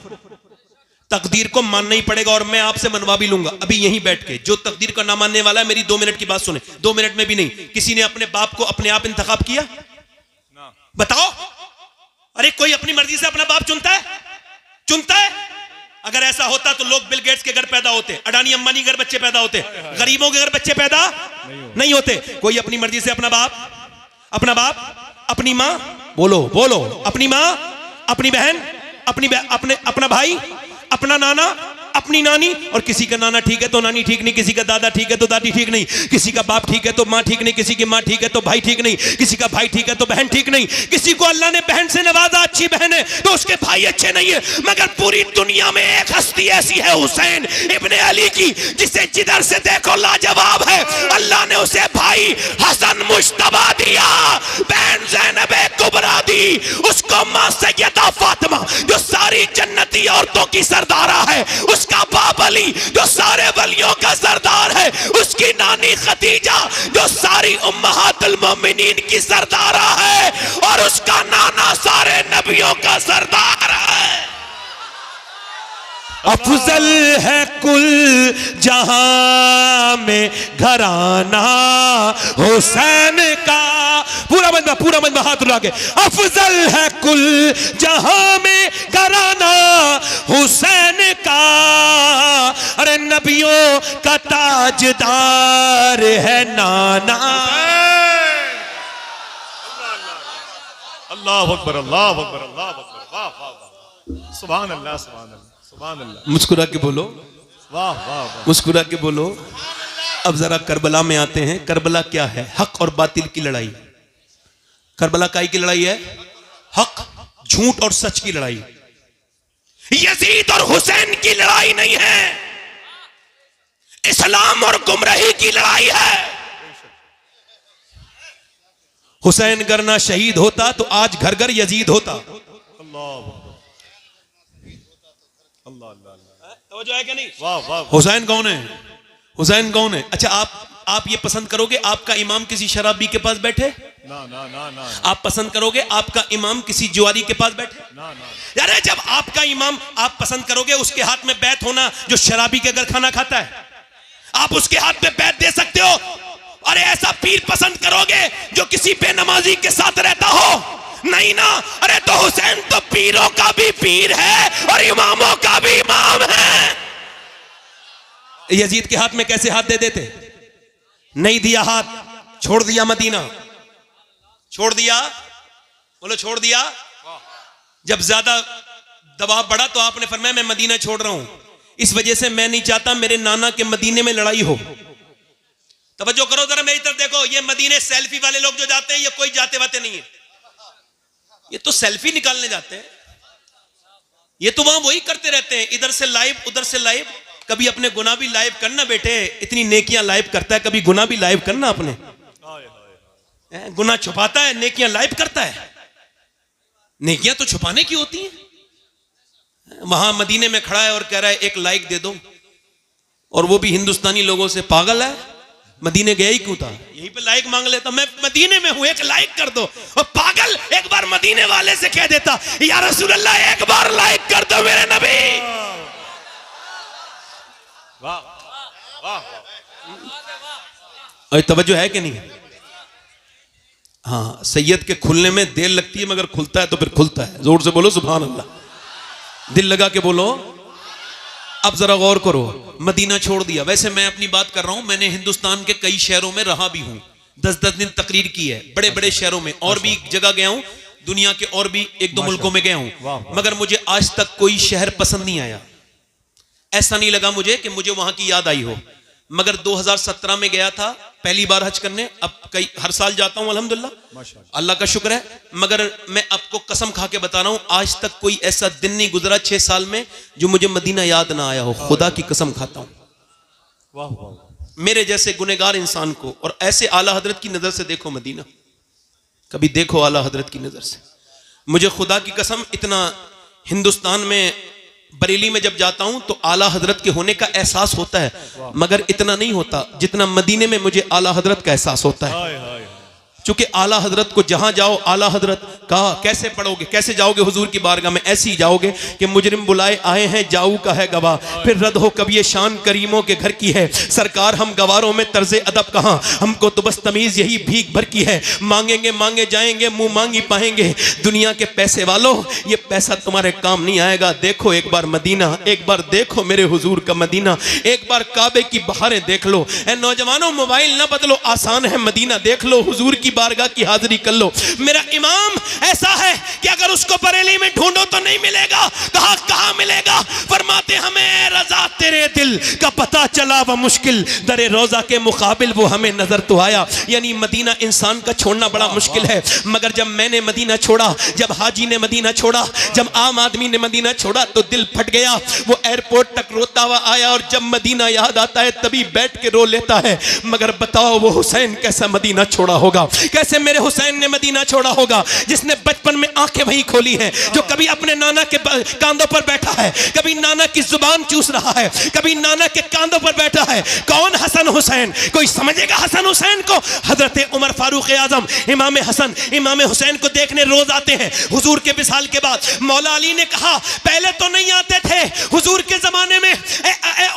तकदीर को मानना ही पड़ेगा। और मैं आपसे मनवा भी लूंगा अभी यहीं बैठ के, जो तकदीर को ना मानने वाला है मेरी 2 मिनट की बात सुने, 2 मिनट में भी नहीं। किसी ने अपने बाप को अपने आप इंतखाब किया? बताओ। अरे कोई अपनी मर्जी से अपना बाप चुनता है? चुनता है? अगर ऐसा होता तो लोग बिल गेट्स के घर पैदा होते, अडानी अंबानी के घर बच्चे पैदा होते, गरीबों के घर बच्चे पैदा नहीं होते। कोई अपनी मर्जी से अपना बाप, अपनी मां, बोलो बोलो, अपनी मां, अपनी बहन, अपना भाई, अपना नाना, अपनी नानी। और किसी का नाना ठीक है तो नानी ठीक नहीं, किसी का दादा ठीक है तो दादी ठीक नहीं, किसी का बाप ठीक है तो माँ ठीक नहीं, किसी की माँ ठीक है तो भाई ठीक नहीं, किसी का भाई ठीक है तो बहन ठीक नहीं, किसी को अल्लाह ने बहन से नवाजा, अच्छी बहन है तो उसके भाई अच्छे नहीं है। मगर पूरी दुनिया में एक हस्ती ऐसी है, हुसैन इब्ने अली की, जिसे जिधर से देखो लाजवाब है। अल्लाह ने उसे भाई हसन मुश्तबा दिया, बहन ज़ैनब कुबरा दी, उसको माँ सैयदा फातिमा जो सारी जन्नती औरतों की सरदारा है, उसका बाप अली जो सारे वलियों का सरदार है, उसकी नानी खदीजा जो सारी उम्महातुल मोमिनीन की सरदारा है, और उसका नाना सारे नबियों का सरदार है। अफजल है कुल जहां में घराना हुसैन का, पूरा बंदा हाथ उठा के, अफजल है कुल जहां में घराना हुसैन का, अरे नबियों का ताजदार है नाना। अल्लाह अकबर, अल्लाह अकबर, अल्लाह अकबर, वाह वाह वाह, सुभान अल्लाह, सुभान अल्लाह, सुभान अल्लाह। मुस्कुरा के बोलो, वाह वाह वाह। मुस्कुरा के बोलो। अब जरा करबला में आते हैं। करबला क्या है? हक और बातिल की लड़ाई। करबला काय की लड़ाई है? हक, झूठ और सच की लड़ाई। यजीद और हुसैन की लड़ाई नहीं है, इस्लाम और गुमराही की लड़ाई है। हुसैन करना शहीद होता तो आज घर घर यजीद होता। अल्लाह अल्लाह अल्लाह, तो जो है कि नहीं? वाह वाह। हुसैन कौन है? हुसैन कौन है? अच्छा, आप ये पसंद करोगे आपका इमाम किसी शराबी के पास बैठे? ना ना ना ना आप पसंद करोगे आपका इमाम किसी जुआरी के पास बैठे? ना ना। यार जब आपका इमाम, आप पसंद करोगे उसके हाथ में बैत होना जो शराबी के घर खाना खाता है? आप उसके हाथ में बैत दे सकते हो? अरे ऐसा पीर पसंद करोगे जो किसी बेनमाजी के साथ रहता हो? नहीं ना। अरे तो हुसैन तो पीरों का भी पीर है और इमामों का भी इमाम है। यजीद के हाथ में कैसे हाथ दे देते? नहीं दिया हाथ, छोड़ दिया मदीना, छोड़ दिया, बोलो छोड़ दिया। जब ज्यादा दबाव बढ़ा तो आपने फरमाया मैं मदीना छोड़ रहा हूं, इस वजह से मैं नहीं चाहता मेरे नाना के मदीने में लड़ाई हो। तवज्जो करो जरा मेरी तरफ देखो, ये मदीने सेल्फी वाले लोग जो जाते हैं ये कोई जाते वाते नहीं है, ये तो सेल्फी निकालने जाते हैं। ये तो वहां वही करते रहते हैं, इधर से लाइव उधर से लाइव। कभी अपने गुनाह भी लाइव करना बेटे, इतनी नेकियां लाइव करता है, कभी गुनाह भी लाइव करना अपने। गुनाह छुपाता है, नेकियां लाइव करता है। नेकियां तो छुपाने की होती हैं। वहां मदीने में खड़ा है और कह रहा है एक लाइक दे दो, और वो भी हिंदुस्तानी लोगों से। पागल है, मदीने गया ही क्यों था? यहीं पे लाइक मांग लेता, मैं मदीने में हूं एक लाइक कर दो। और पागल एक बार मदीने वाले से कह देता या रसूल अल्लाह एक बार लाइक कर दो मेरे नबी। वाह वाह। और तवज्जो है कि नहीं? हाँ, सैयद के खुलने में देर लगती है मगर खुलता है तो फिर खुलता है। जोर से बोलो सुभान अल्लाह, दिल लगा के बोलो। अब जरा गौर करो, मदीना छोड़ दिया। वैसे मैं अपनी बात कर रहा हूं, मैंने हिंदुस्तान के कई शहरों में रहा भी हूं, 10-10 दिन तकरीर की है, बड़े बड़े शहरों में, और भी जगह गया हूं, दुनिया के और भी 1-2 मुल्कों में गया हूं, मगर मुझे आज तक कोई शहर पसंद नहीं आया। ऐसा नहीं लगा मुझे कि मुझे वहां की याद आई हो। मगर 2017 में गया था पहली बार हज करने, अब हर साल जाता हूं अल्हम्दुलिल्लाह, अल्लाह का शुक्र है। मगर मैं आपको कसम खा के बता रहा हूं, आज तक कोई ऐसा दिन नहीं गुजरा 6 साल में जो मुझे मदीना याद ना आया हो। खुदा की कसम खाता हूं। वाह वाह। मेरे जैसे गुनहगार इंसान को, और ऐसे आला हजरत की नजर से देखो मदीना, कभी देखो आला हजरत की नजर से। मुझे खुदा की कसम इतना हिंदुस्तान में बरेली में जब जाता हूं तो आला हजरत के होने का एहसास होता है, मगर इतना नहीं होता जितना मदीने में मुझे आला हजरत का एहसास होता है। हाय हाय चूंकि आला हजरत को जहां जाओ आला हजरत कहा, कैसे पढ़ोगे, कैसे जाओगे हुजूर की बारगाह में? ऐसे ही जाओगे कि मुजरिम बुलाए आए हैं, जाऊ का है गवाह, फिर रद हो कभी ये शान करीमों के घर की है। सरकार हम गवारों में तर्ज अदब कहां, हमको तो बस तमीज यही भीख भर की है। मांगेंगे मांगे जाएंगे, मुंह मांगी पाएंगे। दुनिया के पैसे वालों, ये पैसा तुम्हारे काम नहीं आएगा। देखो एक बार मदीना, एक बार देखो मेरे हुजूर का मदीना, एक बार काबे की बहारें देख लो। ए नौजवानों, मोबाइल ना बदलो, आसान है, मदीना देख लो, हुजूर की बारगाह की हाजिरी कर लो। मेरा इमाम ऐसा है कि अगर उसको बरेली में ढूंढो तो नहीं मिलेगा। कहां कहां मिलेगा? फरमाते हमें रजा तेरे दिल का पता चला व मुश्किल दरे रोजा के मुकाबिल वो हमें नजर तो आया। यानी मदीना इंसान का छोड़ना बड़ा मुश्किल है, मगर जब मैंने मदीना छोड़ा, जब हाजी ने मदीना छोड़ा, जब आम आदमी ने मदीना छोड़ा तो दिल फट गया। वो एयरपोर्ट तक रोता हुआ आया और जब मदीना याद आता है तभी बैठ के रो लेता है। मगर बताओ वो हुसैन कैसा मदीना छोड़ा होगा, कैसे मेरे हुसैन ने मदीना छोड़ा होगा, जिसने बचपन में आंखें वही खोली हैं, जो कभी अपने नाना के कांधों पर बैठा है, कभी नाना की जुबान चूस रहा है, कभी नाना के कांधों पर बैठा है। कौन? हसन हुसैन। कोई समझेगा हसन हुसैन को? हजरत उमर फारूक आजम इमाम हसन इमाम हुसैन को देखने रोज आते हैं हुजूर के विसाल के बाद। मौला अली ने कहा पहले तो नहीं आते थे हुजूर के जमाने में,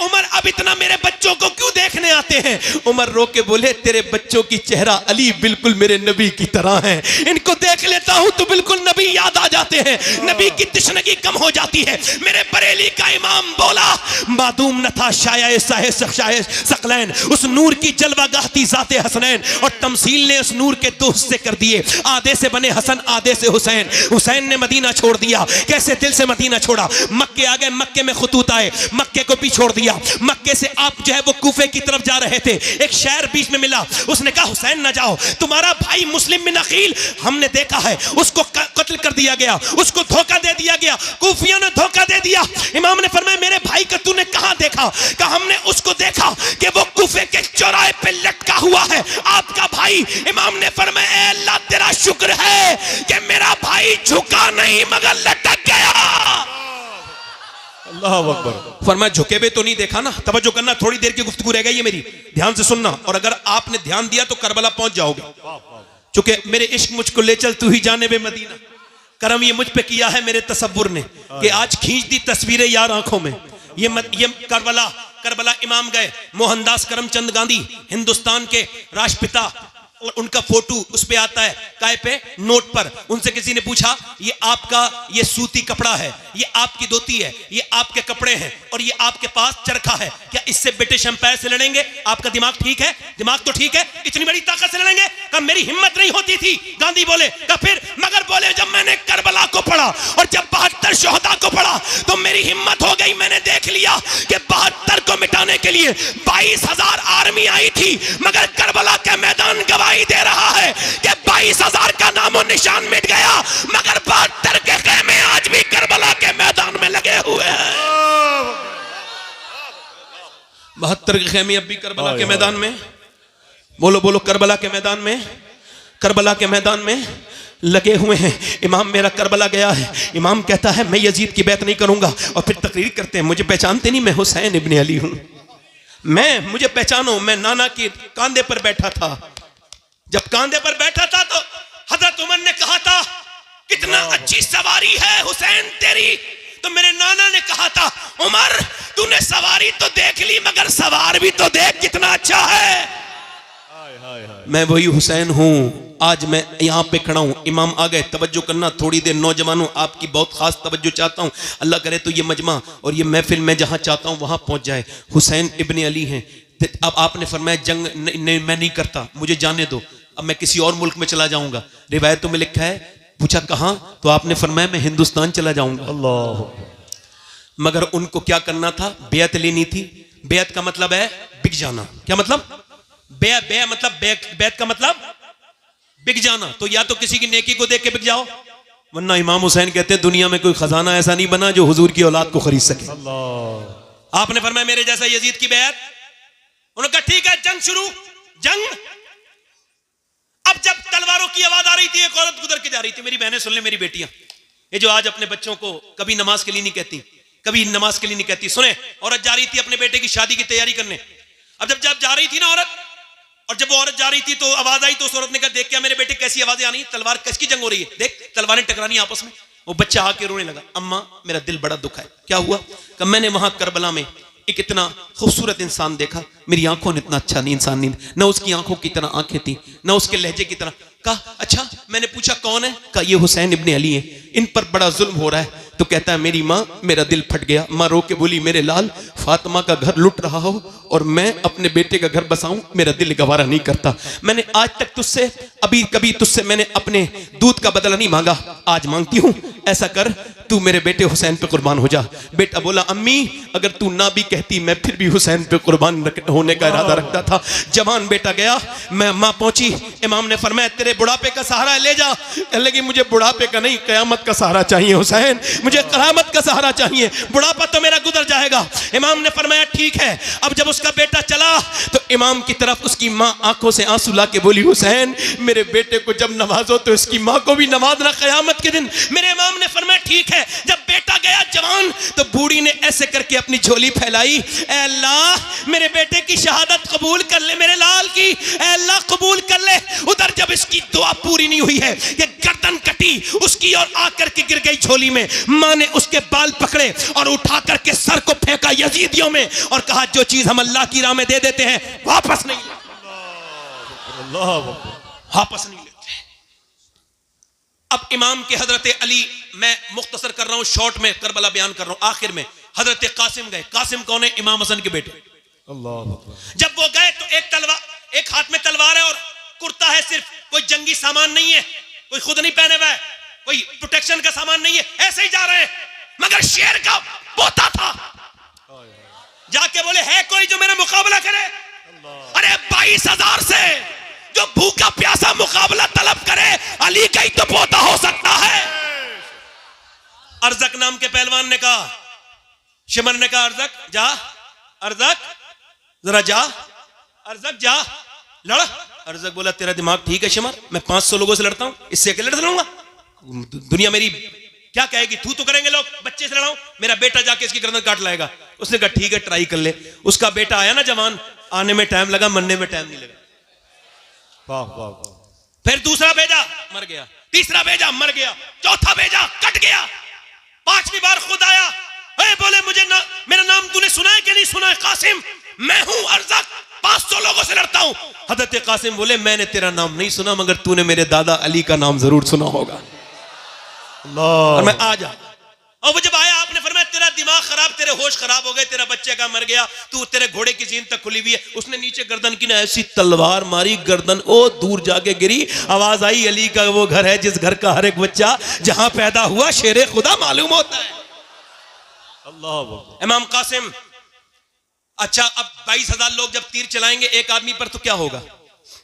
उमर अब इतना मेरे बच्चों को क्यों देखने आते हैं? उमर रो के बोले तेरे बच्चों की चेहरा अली बिल्कुल मेरे नबी की तरह है, इनको देख लेता हूं तो बिल्कुल नबी याद आ जाते हैं, नबी की तशनगी कम हो जाती है। मेरे बरेली का इमाम बोला मादूम न था शाये सकलैन, उस नूर की जलवा गाहती जाते हसनैन, और तमसील ने उस नूर के दो हिस्से कर दिए, आधे से बने हसन आधे से हुसैन। हुसैन ने मदीना छोड़ दिया। कैसे दिल से मदीना छोड़ा? मक्के आ गए, मक्के में खुतूत आए, मक्के को भी छोड़ दिया। मक्के से आप जो है वो कूफे की तरफ जा रहे थे, एक शहर बीच में मिला, उसने कहा हुसैन ना जाओ, तुम्हारा भाई मुस्लिम बिन अकील हमने देखा है, उसको कत्ल कर दिया गया, उसको धोखा दे दिया गया, कूफियों ने धोखा दे दिया। इमाम ने फरमाया मेरे भाई का तूने कहां देखा? कहा हमने उसको देखा कि वो कूफे के चौराहे पे लटका हुआ है, आपका भाई। इमाम ने फरमाया अल्लाह तेरा शुक्र है कि मेरा भाई झुका नहीं मगर लटक गया। अल्लाह अकबर। फरमाया झुके हुए तो नहीं देखा ना। तवज्जो करना, थोड़ी देर की गुफ्तगू रह गई है मेरी, ध्यान से सुनना, और अगर आपने ध्यान दिया तो करबला पहुंच जाओगे। चूंकि मेरे इश्क मुझको ले चल तू ही जाने बे मदीना, करम ये मुझ पे किया है मेरे तसव्वुर ने कि आज खींच दी तस्वीरें यार आंखों में। ये करबला इमाम गए, मोहनदास करमचंद गांधी हिंदुस्तान के राष्ट्रपिता, और उनका फोटो उस पे आता है काय पे, नोट पर। उनसे किसी ने पूछा ये आपका ये सूती कपड़ा है, ये आपकी धोती है, ये आपके कपड़े हैं, और ये आपके पास चरखा है, क्या इससे ब्रिटिश एम्पायर से लड़ेंगे? आपका दिमाग ठीक है? दिमाग तो ठीक है, इतनी बड़ी ताकत से लड़ेंगे? कहा मेरी हिम्मत नहीं होती थी। गांधी बोले कहा फिर? मगर बोले जब मैंने करबला को पढ़ा और जब 72 शोहदा को पढ़ा तो मेरी हिम्मत हो गई। मैंने देख लिया कि 72 को मिटाने के लिए 22,000 आर्मी आई थी, मगर करबला के मैदान गवाही दे रहा है कि 22,000 का नामो निशान मिट गया, मगर 72 के खेमे आज भी करबला के मैदान में लगे हुए हैं। 72 के खेमे अब भी करबला के मैदान में, बोलो बोलो, करबला के मैदान में, करबला के मैदान में लगे हुए हैं। इमाम मेरा करबला गया है, इमाम कहता है मैं यजीद की बैत नहीं करूंगा, और फिर तकरीर करते हैं मुझे पहचानते नहीं, मैं हुसैन इब्ने अली हूं, मुझे पहचानो, मैं नाना के कांधे पर बैठा था। जब कांधे पर बैठा था तो हजरत उमर ने कहा था कितना अच्छी सवारी है हुसैन तेरी, तो मेरे नाना ने कहा था उमर तूने सवारी तो देख ली मगर सवार भी तो देख कितना अच्छा है। मैं वही हुसैन हूं, आज मैं यहां पे खड़ा हूं। इमाम आ गए, तवज्जो करना थोड़ी देर नौजवानों, आपकी बहुत खास तवज्जो चाहता हूं, अल्लाह करे तो ये मजमा और ये महफिल मैं जहां चाहता हूं वहां पहुंच जाए। हुसैन इब्ने अली हैं। अब आपने फरमाया जंग मैं नहीं करता, मुझे जाने दो, अब मैं किसी और मुल्क में चला जाऊंगा। रिवायतों में लिखा है, पूछा कहां, तो आपने फरमाया मैं हिंदुस्तान चला जाऊंगा। अल्लाह। मगर उनको क्या करना था? बेअत लेनी थी। बेअत का मतलब है बिक जाना। क्या मतलब? बेअत का मतलब बिक जाना। तो या तो किसी की नेकी को देख के बिक जाओ, वरना इमाम हुसैन कहते हैं दुनिया में कोई खजाना ऐसा नहीं बना जो हुजूर की औलाद को खरीद सके। अल्लाह। आपने फरमाया मेरे जैसा यजीद की बेअत। उन्होंने कहा ठीक है, जंग शुरू। जंग। अब जब तलवारों की आवाज आ रही थी, एक औरत गुजर के जा रही थी, मेरी बहनें सुन ले, मेरी बेटियां, ये जो आज अपने बच्चों को कभी नमाज के लिए नहीं कहती, कभी नमाज के लिए नहीं कहती। सुने, औरत जा रही थी अपने बेटे की शादी की तैयारी करने। अब जब जा रही थी ना औरत, और जब वो औरत जा रही थी तो आवाज आई, तो उस औरत ने कहा देख क्या मेरे बेटे कैसी आवाजें आ रही, तलवार किसकी जंग हो रही है, देख तलवारें टकरानी आपस में। वो बच्चा आके रोने लगा, अम्मा मेरा दिल बड़ा दुखा है। क्या हुआ? कि मैंने वहां करबला में एक इतना खूबसूरत इंसान देखा, मेरी आंखों ने इतना अच्छा नहीं इंसान नहीं, न उसकी आंखों की तरह आंखें थी, न उसके लहजे की तरह। कहा अच्छा, मैंने पूछा कौन है? कहा ये हुसैन इब्ने अली है, इन पर बड़ा जुल्म हो रहा है। तो कहता है मेरी माँ, मेरा दिल फट गया। माँ रो के बोली मेरे लाल, फातिमा का घर लुट रहा हो और मैं अपने बेटे का घर बसाऊं, मेरा दिल गवारा नहीं करता। मैंने आज तक तुझसे कभी तुझसे मैंने अपने दूध का बदला नहीं मांगा, आज मांगती हूं, ऐसा कर तू मेरे बेटे हुसैन पे कुर्बान हो जा। बेटा बोला अम्मी अगर तू ना भी कहती मैं फिर भी हुसैन पे कुर्बान होने का इरादा रखता था। जवान बेटा गया, मैं माँ पहुंची, इमाम ने फरमाया तेरे बुढ़ापे का सहारा ले जा। कहने लगी मुझे बुढ़ापे का नहीं, कयामत का सहारा चाहिए हुसैन, मुझे कयामत का सहारा चाहिए, बुढ़ापा तो मेरा गुजर जाएगा। इमाम ने फरमाया ठीक है। अब जब उसका बेटा चला तो इमाम की तरफ उसकी माँ आंखों से आंसू ला के बोली हुसैन मेरे बेटे को जब नवाजो तो इसकी माँ को भी नवाजना कयामत के दिन। मेरे इमाम ने फरमाया ठीक है। जब बेटा गया जवान तो बूढ़ी ने ऐसे करके अपनी झोली फैलाई, ऐ अल्लाह मेरे बेटे की शहादत कबूल कर ले, मेरे लाल की ऐ अल्लाह कबूल कर ले। उधर जब इसकी दुआ पूरी नहीं हुई है, ये गर्दन कटी उसकी और आकर के गिर गई झोली में। मां ने उसके बाल पकड़े और उठा करके सर को फेंका यजीदियों में और कहा जो चीज हम अल्लाह की राह में दे देते हैं वापस नहीं लेते, वापस नहीं लेते। अब इमाम के हजरत अली, मैं मुख्तसर कर रहा हूं, शॉर्ट में करबला बयान कर रहा हूं, आखिर में हजरत कासिम गए। कासिम कौन है? इमाम हसन के बेटे। जब वो गए तो एक हाथ में तलवार है और कुर्ता है, सिर्फ कोई जंगी सामान नहीं है, कोई खुद नहीं पहने हुआ है, कोई प्रोटेक्शन का सामान नहीं है, ऐसे ही जा रहे हैं। मगर शेर का पोता था, जाके बोले है कोई जो मेरा मुकाबला करे? अरे 22,000 से जो भूखा प्यासा मुकाबला तलब करे, अली का ही तो पोता हो सकता है। अर्जक नाम के पहलवान ने कहा, शिमर ने कहा अर्जक जा, अर्जक जरा जा, अर्जक जा लड़। अर्जक बोला तेरा दिमाग ठीक है शिमर, मैं 500 लोगों से लड़ता हूं, इससे अकेले लड़ लूंगा? दुनिया मेरी क्या कहेगी, तू तो करेंगे लोग, बच्चे से लड़ाऊं, मेरा बेटा जाके इसकी गर्दन काट लाएगा। उसने कहा ठीक है ट्राई कर ले। उसका बेटा आया ना जवान, आने में टाइम लगा, मरने में टाइम नहीं लगा। वाह वाह वाह। फिर दूसरा भेजा, मर गया, तीसरा भेजा, मर गया, चौथा भेजा, कट गया, पांचवी बार खुद आया, बोले मुझे ना, मेरा नाम तूने सुना है कि नहीं सुना है? कासिम, मैं हूं अर्जक, 500 लोगों से लड़ता हूं। हजरत कासिम बोले मैंने तेरा नाम नहीं सुना, मगर तूने मेरे दादा अली का नाम जरूर सुना होगा, और मैं आ जा। और वो जब आया आपने फरमाया तेरा दिमाग खराब, तेरे होश खराब हो गए, तेरा बच्चे का मर गया, तू तेरे घोड़े की जीन तक खुली हुई है। उसने नीचे गर्दन की ना ऐसी तलवार मारी, गर्दन ओ दूर जाके गिरी। आवाज आई अली का वो घर है जिस घर का हर एक बच्चा जहां पैदा हुआ शेरे खुदा मालूम होता है। अल्लाह। इमाम कासिम, अच्छा अब 22,000 लोग जब तीर चलाएंगे एक आदमी पर तो क्या होगा?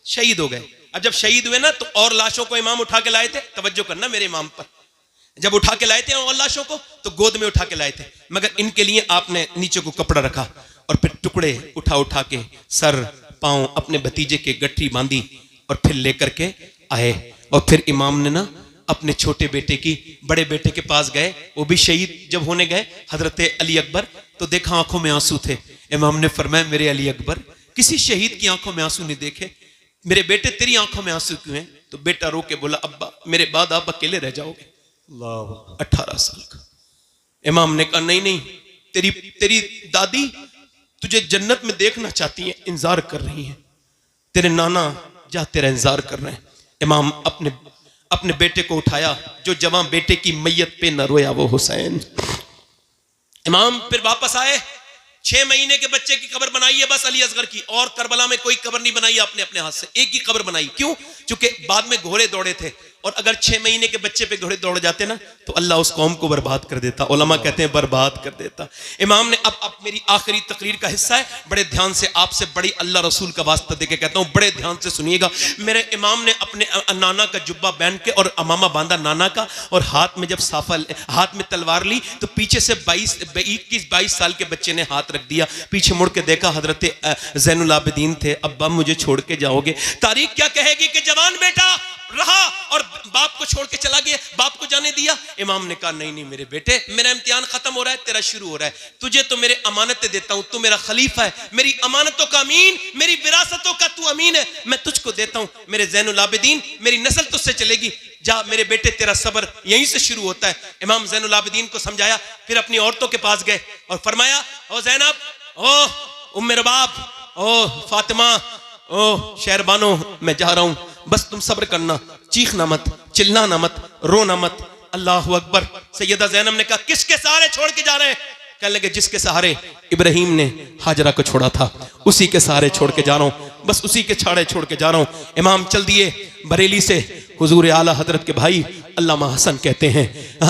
शहीद हो गए। अब जब शहीद हुए ना तो और लाशों को इमाम उठा के लाए थे, तवज्जो करना मेरे इमाम पर, जब उठा के लाए थे और लाशों को तो गोद में उठा के लाए थे, मगर इनके लिए आपने नीचे को कपड़ा रखा और फिर टुकड़े उठा के सर पांव अपने भतीजे के गठरी बांधी और फिर लेकर के आए। और फिर इमाम ने ना अपने छोटे बेटे की, बड़े बेटे के पास गए, वो भी शहीद जब होने गए, हजरत अली अकबर, तो देखा आंखों में आंसू थे। इमाम ने फरमाया मेरे अली अकबर, किसी शहीद की आंखों में आंसू नहीं देखे, मेरे बेटे तेरी आंखों में आंसू क्यों हैं? तो बेटा रो के बोला अब्बा मेरे बाद आप अकेले रह जाओगे। 18 साल का। इमाम ने कहा नहीं, तेरी दादी तुझे जन्नत में देखना चाहती है, इंतजार कर रही है, तेरे नाना जा तेरा इंतजार कर रहे हैं। इमाम अपने बेटे को उठाया, जो जवां बेटे की मैयत पे न रोया वो हुसैन। इमाम फिर वापस आए, 6 महीने के बच्चे की कब्र बनाई है बस अली असगर की, और करबला में कोई कब्र नहीं बनाई आपने अपने हाथ से, एक ही कब्र बनाई। क्यों? क्योंकि बाद में घोड़े दौड़े थे, और अगर 6 महीने के बच्चे पे घोड़े दौड़ जाते ना तो अल्लाह उस कौम को बर्बाद कर देता, उलमा कहते हैं बर्बाद कर देता। इमाम ने अब मेरी आखिरी तकरीर का हिस्सा है, बड़े ध्यान से आपसे बड़ी अल्लाह रसूल का वास्ता देके कहता हूं, बड़े ध्यान से सुनिएगा। मेरे इमाम ने अपने नाना का जुब्बा पहन के और अमामा बांधा नाना का, और हाथ में जब साफा, हाथ में तलवार ली तो पीछे से 21-22 साल के बच्चे ने हाथ रख दिया, पीछे मुड़ के देखा हजरत ज़ैनुल आबिदीन थे। अब्बा मुझे छोड़ के जाओगे? तारीख क्या कहेगी कि जवान बेटा रहा और बाप को छोड़ के चला गया, बाप को जाने दिया। इमाम ने कहा नहीं नहीं मेरे बेटे, मेरा इम्तिहान खत्म हो रहा है, तेरा शुरू हो रहा है। तुझे तो मेरे अमानतें देता हूं, तू मेरा खलीफा है, मेरी अमानतों का अमीन, मेरी विरासतों का तू अमीन है, मैं तुझको देता हूं मेरे ज़ैनुल आबिदीन, मेरी नस्ल तुझसे चलेगी। जा मेरे बेटे, तेरा सब्र यहीं से शुरू होता है। इमाम ज़ैनुल आबिदीन को समझाया, फिर अपनी औरतों के पास गए और फरमाया, ओ ज़ैनब, ओ उम्मे रबाब, ओ फातिमा, ओ शहरबानो, मैं जा रहा हूं, बस तुम सब्र करना, चीखना मत, चिल्लाना मत, रोना मत। अल्लाहु अकबर। सैयदा ज़ैनब ने कहा किसके सहारे छोड़ के जा रहे हैं? कहने लगे जिसके सहारे इब्राहीम ने हाजरा को छोड़ा था, उसी के सहारे छोड़ के जा रहा हूं, बस उसी के छाड़े छोड़ के जा रहा हूं। इमाम चल दिए बरेली से। हुजूर आला हजरत के भाई अल्लामा हसन कहते हैं,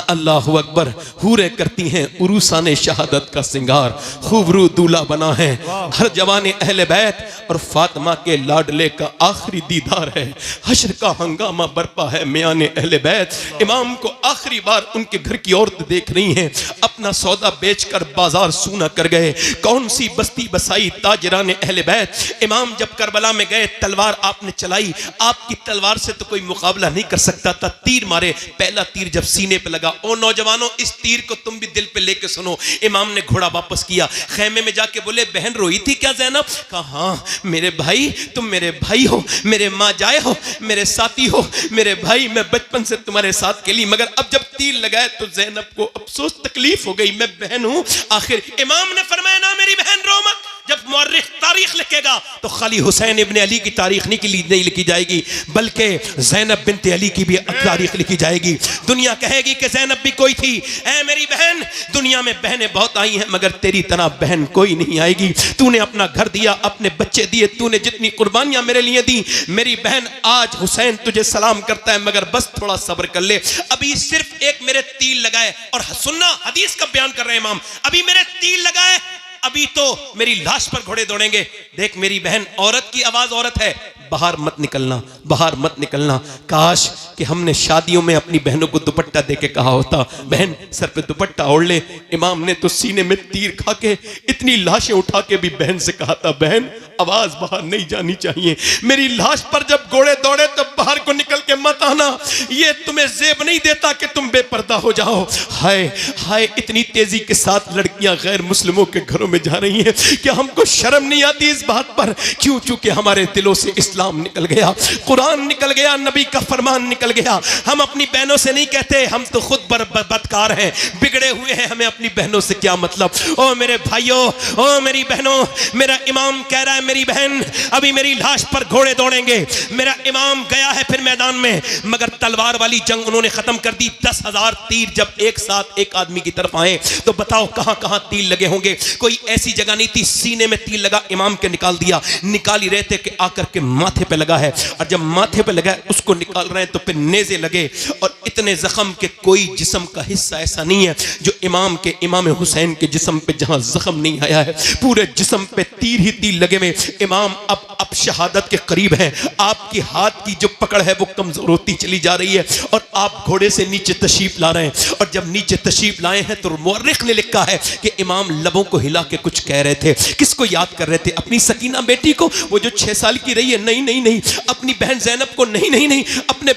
अल्लाहु अकबर, हूरे करती हैं उरूसाने शहादत का सिंगार, खूबरू दूल्हा बना है हर जवान अहले बैत, और फातिमा के लाडले का आखिरी दीदार है। हश्र का हंगामा बरपा है मियाने अहले बैत। इमाम को आखिरी बार उनके घर की औरत देख रही हैं, अपना सौदा बेचकर बाजार सूना कर गए। कौन सी बस्ती बसाई ताजराने अहले बैत। इमाम जब करबला में गए, तलवार आपने चलाई, आपकी तलवार से तो कोई मुकाबला नहीं कर सकता था। तीर मारे, पहला तीर जब सीने पे लगा, ओ नौजवानों इस तीर को तुम भी दिल पे लेके सुनो। इमाम ने घोड़ा वापस किया, खेमे में जाके बोले बहन रोई थी क्या ज़ैनब? कहा हाँ मेरे भाई, तुम मेरे भाई हो, मेरे माँ जाए हो, मेरे साथी हो, मेरे भाई, मैं बचपन से तुम्हारे साथ खेली, मगर अब जब तीर लगाए तो ज़ैनब को अफसोस तकलीफ हो गई, मैं बहन हूं। आखिर इमाम ने फरमाया ना मेरी बहन रो मत। जब मुअर्रिख तारीख लिखेगा तो खाली हुसैन इब्ने अली की तारीख नहीं लिखी जाएगी, बल्कि ज़ैनब बिन्त अली की भी तारीख लिखी जाएगी। दुनिया कहेगी कि ज़ैनब भी कोई थी। ऐ मेरी बहन, दुनिया में बहनें बहुत आई हैं, मगर तेरी तरह बहन कोई नहीं आएगी। तूने अपना घर दिया, अपने बच्चे दिए, तूने जितनी कुर्बानियां मेरे लिए दी, मेरी बहन आज हुसैन तुझे सलाम करता है, मगर बस थोड़ा सब्र कर ले। अभी सिर्फ एक मेरे तीर लगाए, और सुनना हदीस का बयान कर रहे हैं इमाम, अभी मेरे तीर लगाए, अभी तो मेरी लाश पर घोड़े दौड़ेंगे। देख मेरी बहन, औरत की आवाज औरत है, बाहर मत निकलना, बाहर मत निकलना। काश कि हमने शादियों में अपनी बहनों को दुपट्टा दे के कहा होता, बहन सर पे दुपट्टा ओढ़ ले। इमाम ने तो सीने में तीर खा के इतनी लाशें उठा के भी बहन से कहा था, बहन आवाज बाहर नहीं जानी चाहिए, मेरी लाश पर जब घोड़े दौड़े तो बाहर को निकल के मत आना, ये तुम्हें जेब नहीं देता कि तुम बेपर्दा हो जाओ। हाय हाय, इतनी तेजी के साथ लड़कियां गैर मुस्लिमों के घरों में जा रही हैं, क्या हमको शर्म नहीं आती इस बात पर? क्यों? चूंकि हमारे दिलों से इस्लाम निकल गया, कुरान निकल गया, नबी का फरमान निकल गया। हम अपनी बहनों से नहीं कहते हम तो खुद बदकार हैं, बिगड़े हुए हैं, हमें अपनी बहनों से क्या मतलब? ओ मेरे भाइयों, ओ मेरी बहनों, मेरा इमाम कह रहा है मेरी बहन अभी मेरी लाश पर घोड़े दौड़ेंगे। मेरा इमाम गया है फिर मैदान में, मगर तलवार वाली जंग उन्होंने खत्म कर दी। 10,000 तीर जब एक साथ एक आदमी की तरफ आए तो बताओ कहां कहां तीर लगे होंगे? कोई ऐसी जगह नहीं थी, सीने में तीर लगा, इमाम के निकाल दिया। निकाल ही रहे थे कि आकर के माथे पे लगा है, और जब माथे पे लगा उसको निकाल रहे हैं तो फिर नेज़े लगे, और इतने जख्म के कोई जिस्म का हिस्सा ऐसा नहीं है जो इमाम हुसैन के जिस्म पे जहां जख्म नहीं आया है, पूरे जिस्म पे तीर ही तीर लगे हुए। इमाम अब शहादत के करीब है, आपकी हाथ की जो पकड़ है वो कमजोर होती चली जा रही है, और आप घोड़े से नीचे तशरीफ ला रहे हैं। और जब नीचे तशरीफ लाए हैं तो मुअर्रिख ने लिखा है कि इमाम लबों को हिला के कुछ कह रहे थे। किसको याद कर रहे थे? अपनी सकीना बेटी को, वो जो 6 साल की रही है? नहीं नहीं नहीं। अपनी बहन ज़ैनब को? नहीं नहीं नहीं। अपने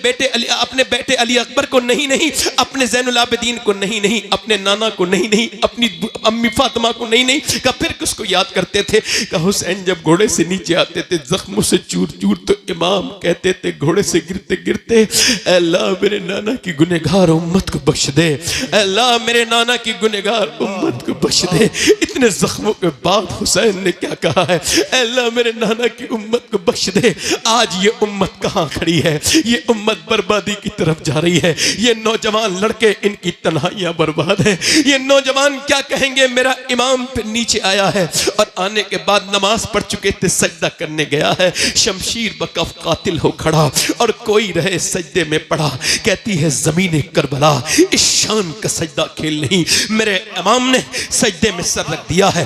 बेटे अली अकबर को? नहीं नहीं। अपने ज़ैनुल आबिदीन को? नहीं नहीं। अपने नाना को? नहीं नहीं। अपनी अम्मी फातिमा को? नहीं नहीं। का फिर किसको याद करते थे? का हुसैन जब घोड़े से नीचे आते थे जख्मों से चूर चूर, तो इमाम कहते थे घोड़े से गिरते गिरते, अल्लाह मेरे नाना की गुनहगार उम्मत को बख्श दे, अल्लाह मेरे नाना की गुनहगार उम्मत को बख्श दे। इतने जख्मों के बाद हुसैन ने क्या कहा है? अल्लाह मेरे नाना की उम्मत को बख्श दे। आज ये उम्मत कहाँ खड़ी है? ये उम्मत बर्बादी की तरफ जा रही है। ये नौजवान लड़के, इनकी तन्हाइयां बर्बाद है। ये नौजवान क्या कहेंगे? मेरा इमाम फिर नीचे आया है, और आने के बाद नमाज पढ़ चुके थे, सजदा करने गया है, शमशीर बकफ कातिल हो खड़ा, और कोई रहे सजदे में पड़ा। कहती है ज़मीन करबला इस शान का सजदा खेल नहीं। मेरे इमाम ने सजदे में सर रख दिया है,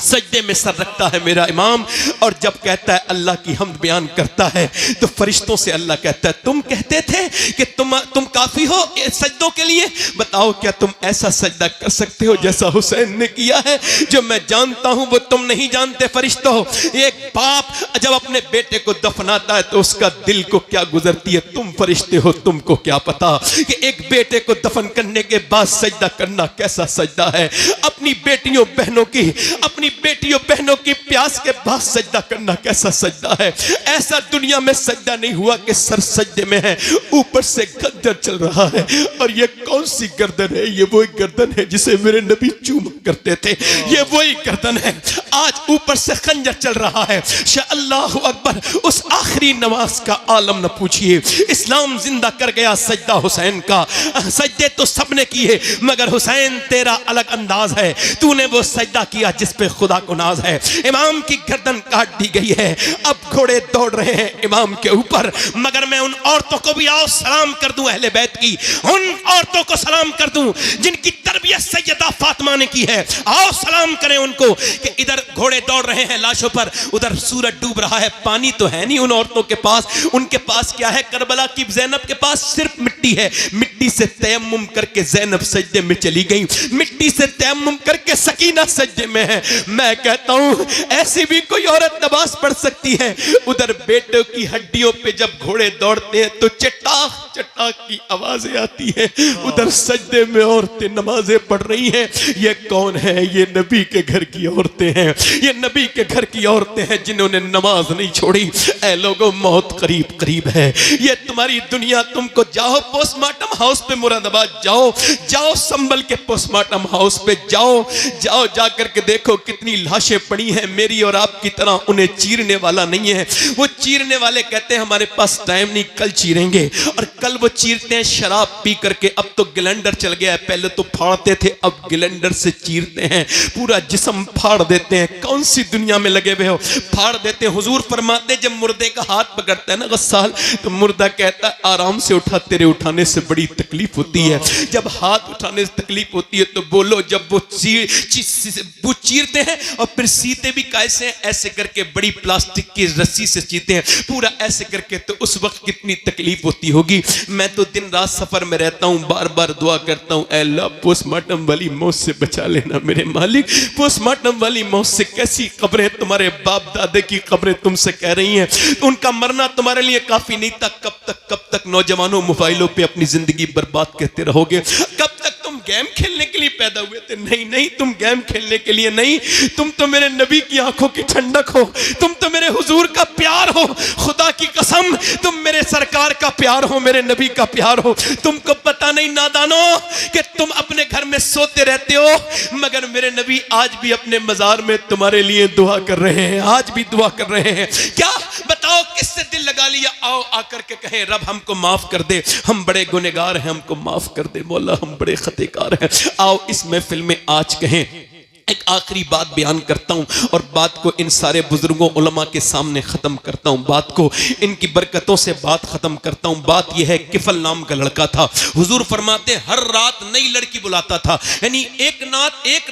सजदे में सर रखता है मेरा इमाम, और जब कहता है अल्लाह की हम्द बयान करता है तो फरिश्तों से अल्लाह कहता है तुम कहते थे कि तुम काफी हो सजदों के लिए, बताओ क्या तुम ऐसा सजदा कर सकते हो जैसा हुसैन ने किया है? जो मैं जानता हूं वो तुम नहीं जानते फरिश्तों। एक बाप जब अपने बेटे को दफनाता है तो उसका दिल को क्या गुजरती है, तुम फरिश्ते हो, तुमको क्या पता कि एक बेटे को दफन करने के बाद सजदा करना कैसा सजदा है। अपनी बेटियों बहनों की प्यास के बाद सजदा करना कैसा सजदा है। ऐसा दुनिया में सजदा नहीं हुआ कि सर सजदे में है, ऊपर से खंजर चल रहा है। और ये कौन सी गर्दन है? ये वही गर्दन है जिसे मेरे नबी चूमा करते थे, ये वही गर्दन है। आज ऊपर से खंजर चल रहा है। अल्लाह अकबर, उस आखिरी नमाज का आलम न पूछिए। इस्लाम जिंदा कर गया सजदा हुसैन का। सजदे तो सबने किए मगर हुसैन तेरा अलग अंदाज है, तूने वो सजदा किया जिस पे खुदा को नाज है। इमाम की गर्दन काट दी गई है, अब घोड़े दौड़ रहे हैं इमाम के ऊपर। मगर मैं उन औरतों को भी आओ सलाम कर दूं, अहले बैत की उन औरतों को सलाम कर दूं जिनकी तरबियत सैयदा फातिमा ने की है। आओ सलाम करें उनको कि इधर घोड़े दौड़ रहे हैं लाशों पर, उधर सूरज डूब रहा है, पानी तो है नहीं उन औरतों के पास। उनके पास क्या है? करबला की ज़ैनब के पास सिर्फ मिट्टी है। मिट्टी से तयम्मुम करके ज़ैनब सजदे में चली गई, मिट्टी से तयम्मुम करके सकीना सजदे में है। मैं कहता हूं ऐसी भी कोई औरत नमाज पढ़ सकती है। उधर बेटों की हड्डियों पे जब घोड़े दौड़ते हैं तो चटाक चटाक की आवाजें आती है, उधर सजदे में औरतें नमाजें पढ़ रही हैं। ये कौन है? ये नबी के घर की औरतें हैं, ये नबी के घर की औरतें हैं जिन्होंने नमाज नहीं छोड़ी। ऐ लोगों, मौत करीब करीब है। ये तुम्हारी दुनिया, तुमको जाओ पोस्टमार्टम हाउस पे मुरादाबाद जाओ संभल के पोस्टमार्टम हाउस पे जाओ जाकर के देखो कितनी लाशें पड़ी हैं। मेरी और आपकी तरह उन्हें चीरने वाला नहीं है। वो चीरने वाले कहते हैं हमारे पास टाइम नहीं, कल चीरेंगे। और कल वो चीरते हैं शराब पी करके। अब तो ग्लेंडर चल गया है, पहले तो फाड़ते थे, अब ग्लेंडर से चीरते हैं, पूरा जिस्म फाड़ देते हैं। कौन सी दुनिया में लगे हुए हो? फाड़ देते हैं। हुजूर फरमाते जब मुर्दे का हाथ पकड़ता है ना गस्साल, तो मुर्दा कहता है आराम से उठा, तेरे उठाने से बड़ी तकलीफ होती है। जब हाथ उठाने से तकलीफ होती है तो बोलो। जब वो चीरते हैं और फिर सीते भी कैसे हैं, ऐसे करके बड़ी प्लास्टिक की रस्सी से चीरते हैं पूरा ऐसे करके, तो उस वक्त कितनी तकलीफ होती होगी। मैं तो दिन रात सफर में रहता हूं, बार बार दुआ करता हूं, ऐ अल्लाह पोस्टमार्टम वाली मौत से बचा लेना मेरे मालिक। पोस्टमार्टम वाली मौत से कैसी कब्रें तुम्हारे बाप दादे की कब्रें तुमसे कह रही हैं, उनका मरना तुम्हारे लिए काफी नहीं था। कब तक नौजवानों मोबाइलों पे अपनी जिंदगी बर्बाद करते रहोगे? कब तक तुम गेम खेलने के लिए पैदा हुए थे? नहीं, तुम गेम खेलने के लिए नहीं, तुम तो मेरे नबी की आंखों की ठंडक हो, तुम तो मेरे हुजूर का प्यार हो। खुदा की कसम, तुम मेरे सरकार का प्यार हो, मेरे नबी का प्यार हो। तुमको पता नहीं नादानो कि तुम अपने घर में सोते रहते हो, मगर मेरे नबी आज भी अपने मजार में तुम्हारे लिए दुआ कर रहे हैं, आज भी दुआ कर रहे हैं। क्या बताओ किससे दिल लगा लिया? आओ आकर के कहें रब हमको माफ कर दे, हम बड़े गुनहगार हैं, हमको माफ कर दे मौला, हम बड़े खतेकार हैं। आओ इस महफिल में आज कहें। एक आखिरी बात बयान करता हूं और बात को इन सारे बुजुर्गों उलमा के सामने खत्म करता हूं, बात को इनकी बरकतों से बात खत्म करता हूं। बात यह है, किफल नाम का लड़का था, हुजूर फरमाते हर रात नई लड़की बुलाता था, यानी एक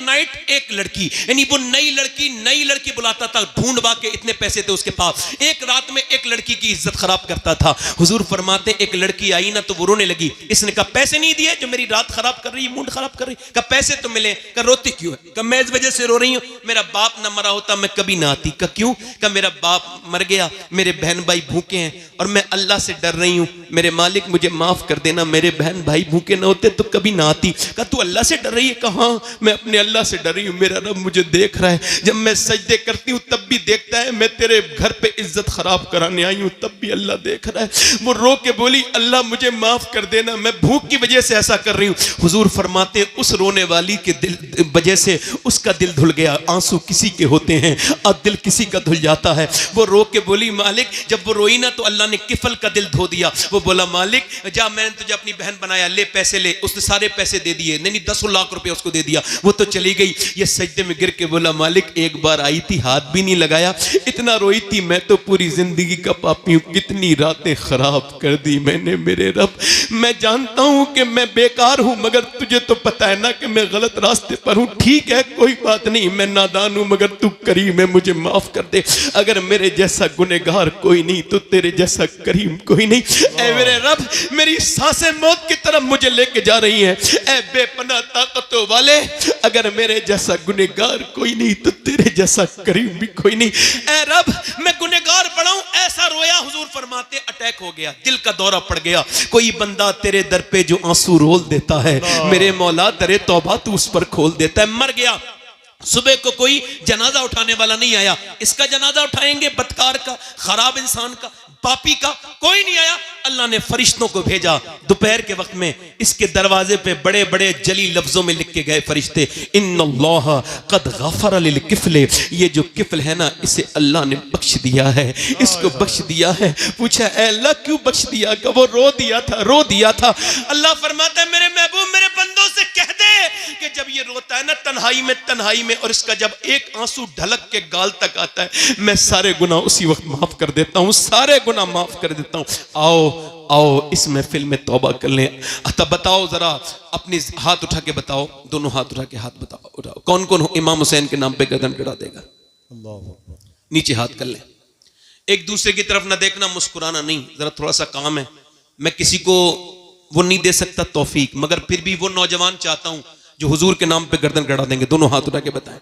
नाइट एक लड़की, यानी वो नई लड़की बुलाता था, ढूंढवा के, इतने पैसे थे उसके पास, एक रात में एक लड़की की इज्जत खराब करता था। हुजूर फरमाते एक लड़की आई ना तो वो रोने लगी, इसने कहा पैसे नहीं दिए जो मेरी रात खराब कर रही है, मूड खराब कर रही, कहा पैसे तो मिले, कहा रोती क्यों है, कहा मैं इस वजह से रो रही हूं, मेरा बाप ना मरा होता मैं कभी ना आती। कहा क्यों? कहा मेरा बाप मर गया, मेरे बहन भाई भूखे हैं और मैं अल्लाह से डर रही हूं, मेरे मालिक मुझे माफ कर देना, मेरे बहन भाई भूखे ना होते तो कभी ना आती। कहा तू अल्लाह से डर रही है? कहा हाँ, मैं अपने अल्लाह से डर रही हूं, मेरा रब मुझे देख रहा है, जब मैं सजदे करती हूं तब भी देखता है, मैं तेरे घर पे इज्जत खराब कराने आई हूं तब भी अल्लाह देख रहा है। वो रो के बोली अल्लाह मुझे माफ कर देना, मैं भूख की वजह से ऐसा कर रही हूं। हुजूर फरमाते उस रोने वाली के दिल वजह से उसका दिल धुल गया। आंसू किसी के होते हैं और दिल किसी का धुल जाता है। वो रो के बोली मालिक, जब वो रोई ना तो अल्लाह ने किफल का दिल धो दिया। वो बोला मालिक जा, मैंने तुझे अपनी बहन बनाया, ले पैसे ले। उसने सारे पैसे दे दिए, नहीं 10 लाख रुपए उसको दे दिया, वो तो चली गई। ये सजदे में गिर के बोला मालिक एक बार आई थी, हाथ भी नहीं लगाया, इतना रोई थी, मैं तो पूरी जिंदगी का पापी हूं, कितनी रातें खराब कर दी मैंने मेरे रब। मैं जानता हूं कि मैं बेकार हूं, मगर तुझे तो पता है ना कि मैं गलत रास्ते पर हूं। ठीक है कोई बात नहीं, मैं नादान हूं मगर तू करीम है, मुझे माफ कर दे। अगर मेरे जैसा गुनहगार कोई नहीं तो तेरे जैसा करीम कोई नहीं। ऐ मेरे रब, मेरी सांसें मौत की तरफ मुझे लेके जा रही हैं। ऐ बेपनाह ताकतों वाले, अगर मेरे जैसा गुनहगार कोई नहीं तो तेरे जैसा करीम भी कोई नहीं। ऐ रब, मैं गुनहगार पड़ा हूं, ऐसा रोया, हुजूर फरमाते अटैक हो गया, दिल का दौरा पड़ गया। कोई बंदा तेरे दर पे जो आंसू रोल देता है, मेरे मौला दरे तौबा तू उस पर खोल देता है। मर गया, सुबह को कोई जनाजा उठाने वाला नहीं आया। इसका जनाजा उठाएंगे, बदकार का, खराब इंसान का, पापी का, कोई नहीं आया। अल्लाह ने फरिश्तों को भेजा। दोपहर के वक्त में इसके दरवाजे पे बड़े बड़े जली लफ्जों में लिख के गए फरिश्ते, इन्नल्लाह कद गफर लिल किफले, ये जो किफल है ना इसे अल्लाह ने बख्श दिया है, इसको बख्श दिया है। पूछा ऐ अल्लाह क्यों बख्श दिया? का वो रो दिया था। अल्लाह फरमाता है मेरे महबूब मेरे बंदों से कह दे कि जब ये रोता है ना तन्हाई में और इसका जब एक आंसू ढलक के गाल तक आता है, मैं सारे गुनाह उसी वक्त माफ कर देता हूं, सारे गुनाह माफ कर देता हूं। आओ इस महफिल में तौबा कर लें। तब बताओ जरा, अपने हाथ उठा के बताओ, दोनों हाथ उठा के हाथ बताओ, उठाओ, कौन कौन इमाम हुसैन के नाम पे गर्दन कटा देगा? नीचे हाथ कर लें। एक दूसरे की तरफ ना देखना, मुस्कुराना नहीं। जरा थोड़ा सा काम है, मैं किसी को वो नहीं दे सकता तौफीक, मगर फिर भी वो नौजवान चाहता हूं जो हुजूर के नाम पे गर्दन कटा देंगे। दोनों हाथ उठा के बताएं,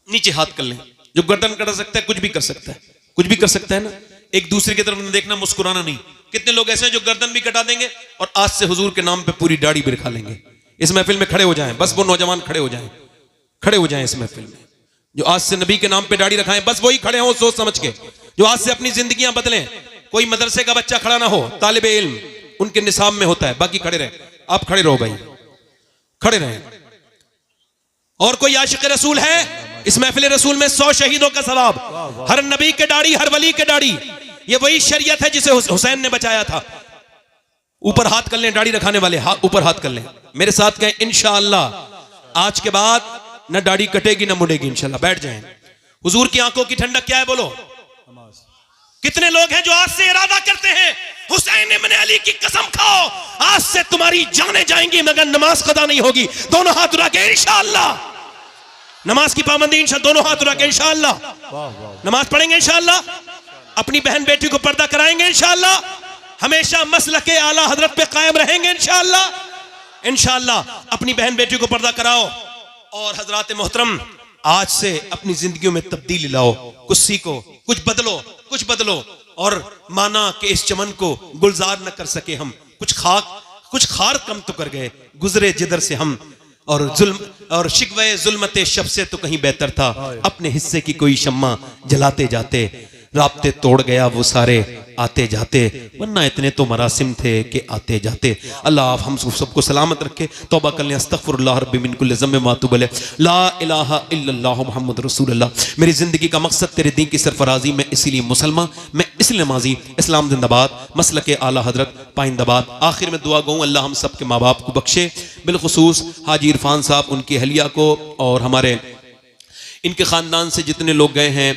नीचे हाथ कर लें। जो गर्दन कटा सकता है कुछ भी कर सकता है, कुछ भी कर सकता है ना। एक दूसरे की तरफ न देखना, मुस्कुराना नहीं। कितने लोग ऐसे हैं जो गर्दन भी कटा देंगे और आज से हुजूर के नाम पे पूरी दाढ़ी भी रखा लेंगे। इस महफिल में खड़े हो जाएं, बस वो नौजवान खड़े हो जाएं इस महफिल में, जो आज से नबी के नाम पे दाढ़ी रखाएं, बस वही खड़े हो सोच समझ के, जो आज से अपनी जिंदगियां बदलें। कोई मदरसे का बच्चा खड़ा ना हो, तालिबे इल्म उनके निसाब में होता है, बाकी खड़े रहे। आप खड़े रहो भाई, खड़े रहे। और कोई आशिक रसूल है इस महफिल रसूल में 100 शहीदों का सवाब, हर नबी के दाढ़ी, हर वली के दाढ़ी। ये वही शरीयत है जिसे हुसैन ने बचाया था। ऊपर हाथ कर लें, दाढ़ी रखाने वाले ऊपर हाथ कर लें, मेरे साथ कहें इंशाअल्लाह आज के बाद न दाढ़ी कटेगी न मुड़ेगी इंशाअल्लाह। बैठ जाएं। हुजूर की आंखों की ठंडक क्या है बोलो? कितने लोग हैं जो आज से इरादा करते हैं हुसैन इब्न अली की कसम खाओ आज से तुम्हारी जानें जाएंगी मगर नमाज कदा नहीं होगी। दोनों हाथ उठा के इंशाअल्लाह नमाज की पाबंदी इंशाअल्लाह, दोनों हाथ उठा के इंशाअल्लाह नमाज पढ़ेंगे इंशाअल्लाह, अपनी बहन बेटी को पर्दा कराएंगे इंशाअल्लाह, हमेशा मसलके आला हजरत पे कायम रहेंगे इंशाअल्लाह। इंशाअल्लाह अपनी बहन बेटी को पर्दा कराओ और हजरात मोहतरम आज से अपनी जिंदगियों में तब्दीली लाओ, कुछ सीखो, कुछ बदलो और माना कि इस चमन को गुलजार न कर सके हम, कुछ खार कम तो कर गए, गुजरे जिधर से हम, और जुल्म और शिकवे जुल्मते शब से तो कहीं बेहतर था अपने हिस्से की कोई शम्मा जलाते जाते, राब्ते तोड़ गया वो सारे आते जाते, वरना इतने तो मरासिम थे कि आते जाते। अल्लाह आप हम सबको सलामत रखे। तौबा कर लें, अस्तगफिरुल्लाह रब्बी मिन कुल्लि ज़म्बिन व अतूबु इलैह, ला इलाहा इल्लल्लाह मुहम्मद रसूलुल्लाह। मेरी जिंदगी का मकसद तेरे दीन की सरफराजी, मैं इसीलिए मुसलमान, मैं इसलिए नमाजी, इस्लाम जिंदाबाद, मसलके आला हजरत पाइंदाबाद। आखिर में दुआ गूँ अल्लाह हम सब के माँ बाप को बख्शे, बिलखुसूस हाजी इरफान साहब, उनकी अहलिया को और हमारे इनके ख़ानदान से जितने लोग गए हैं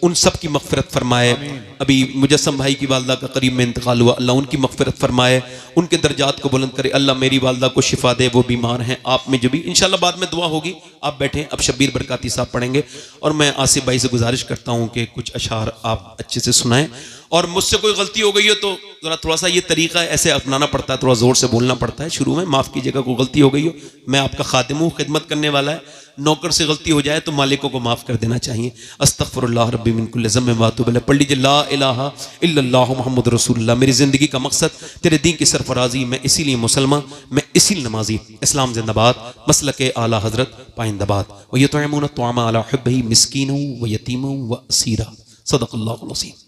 उन सब की मग़फ़िरत फरमाए। अभी मुजस्सम भाई की वालदा का करीब में इंतकाल हुआ, अल्लाह उनकी मग़फ़िरत फरमाए, उनके दर्जात को बुलंद करे। अल्लाह मेरी वालदा को शिफा दे, वो बीमार हैं, आप में जो भी इंशाल्लाह बाद में दुआ होगी। आप बैठें, अब शब्बीर बरकाती साहब पढ़ेंगे और मैं आसिफ भाई से गुजारिश करता हूँ कि कुछ अशार आप अच्छे से सुनाएं। और मुझसे कोई गलती हो गई हो तो ज़रा थोड़ा सा ये तरीका ऐसे अपनाना पड़ता है, थोड़ा ज़ोर से बोलना पड़ता है शुरू में, माफ़ कीजिएगा कोई गलती हो गई हो। मैं आपका खादिम हूँ, खिदमत करने वाला है, नौकर से गलती हो जाए तो मालिकों को माफ़ कर देना चाहिए। अस्तगफिरुल्लाह रब्बी मिन कुल्लि ज़म्बिन व अतूबु इलैह। पढ़ लीजिए ला इलाहा इल्लल्लाह मुहम्मद रसूलुल्लाह। मेरी ज़िंदगी का मकसद तेरे दीन की सरफराजी, मैं इसीलिए मुसलमान, मैं इसीलिए नमाजी, इस्लाम जिंदाबाद, मसलके आला हजरत पाइंदाबाद। व यतअमून अत्तआम अला हुब्बिही मिस्कीनन व यतीमन व असीरा। सदक़ल्लाहुल अज़ीम।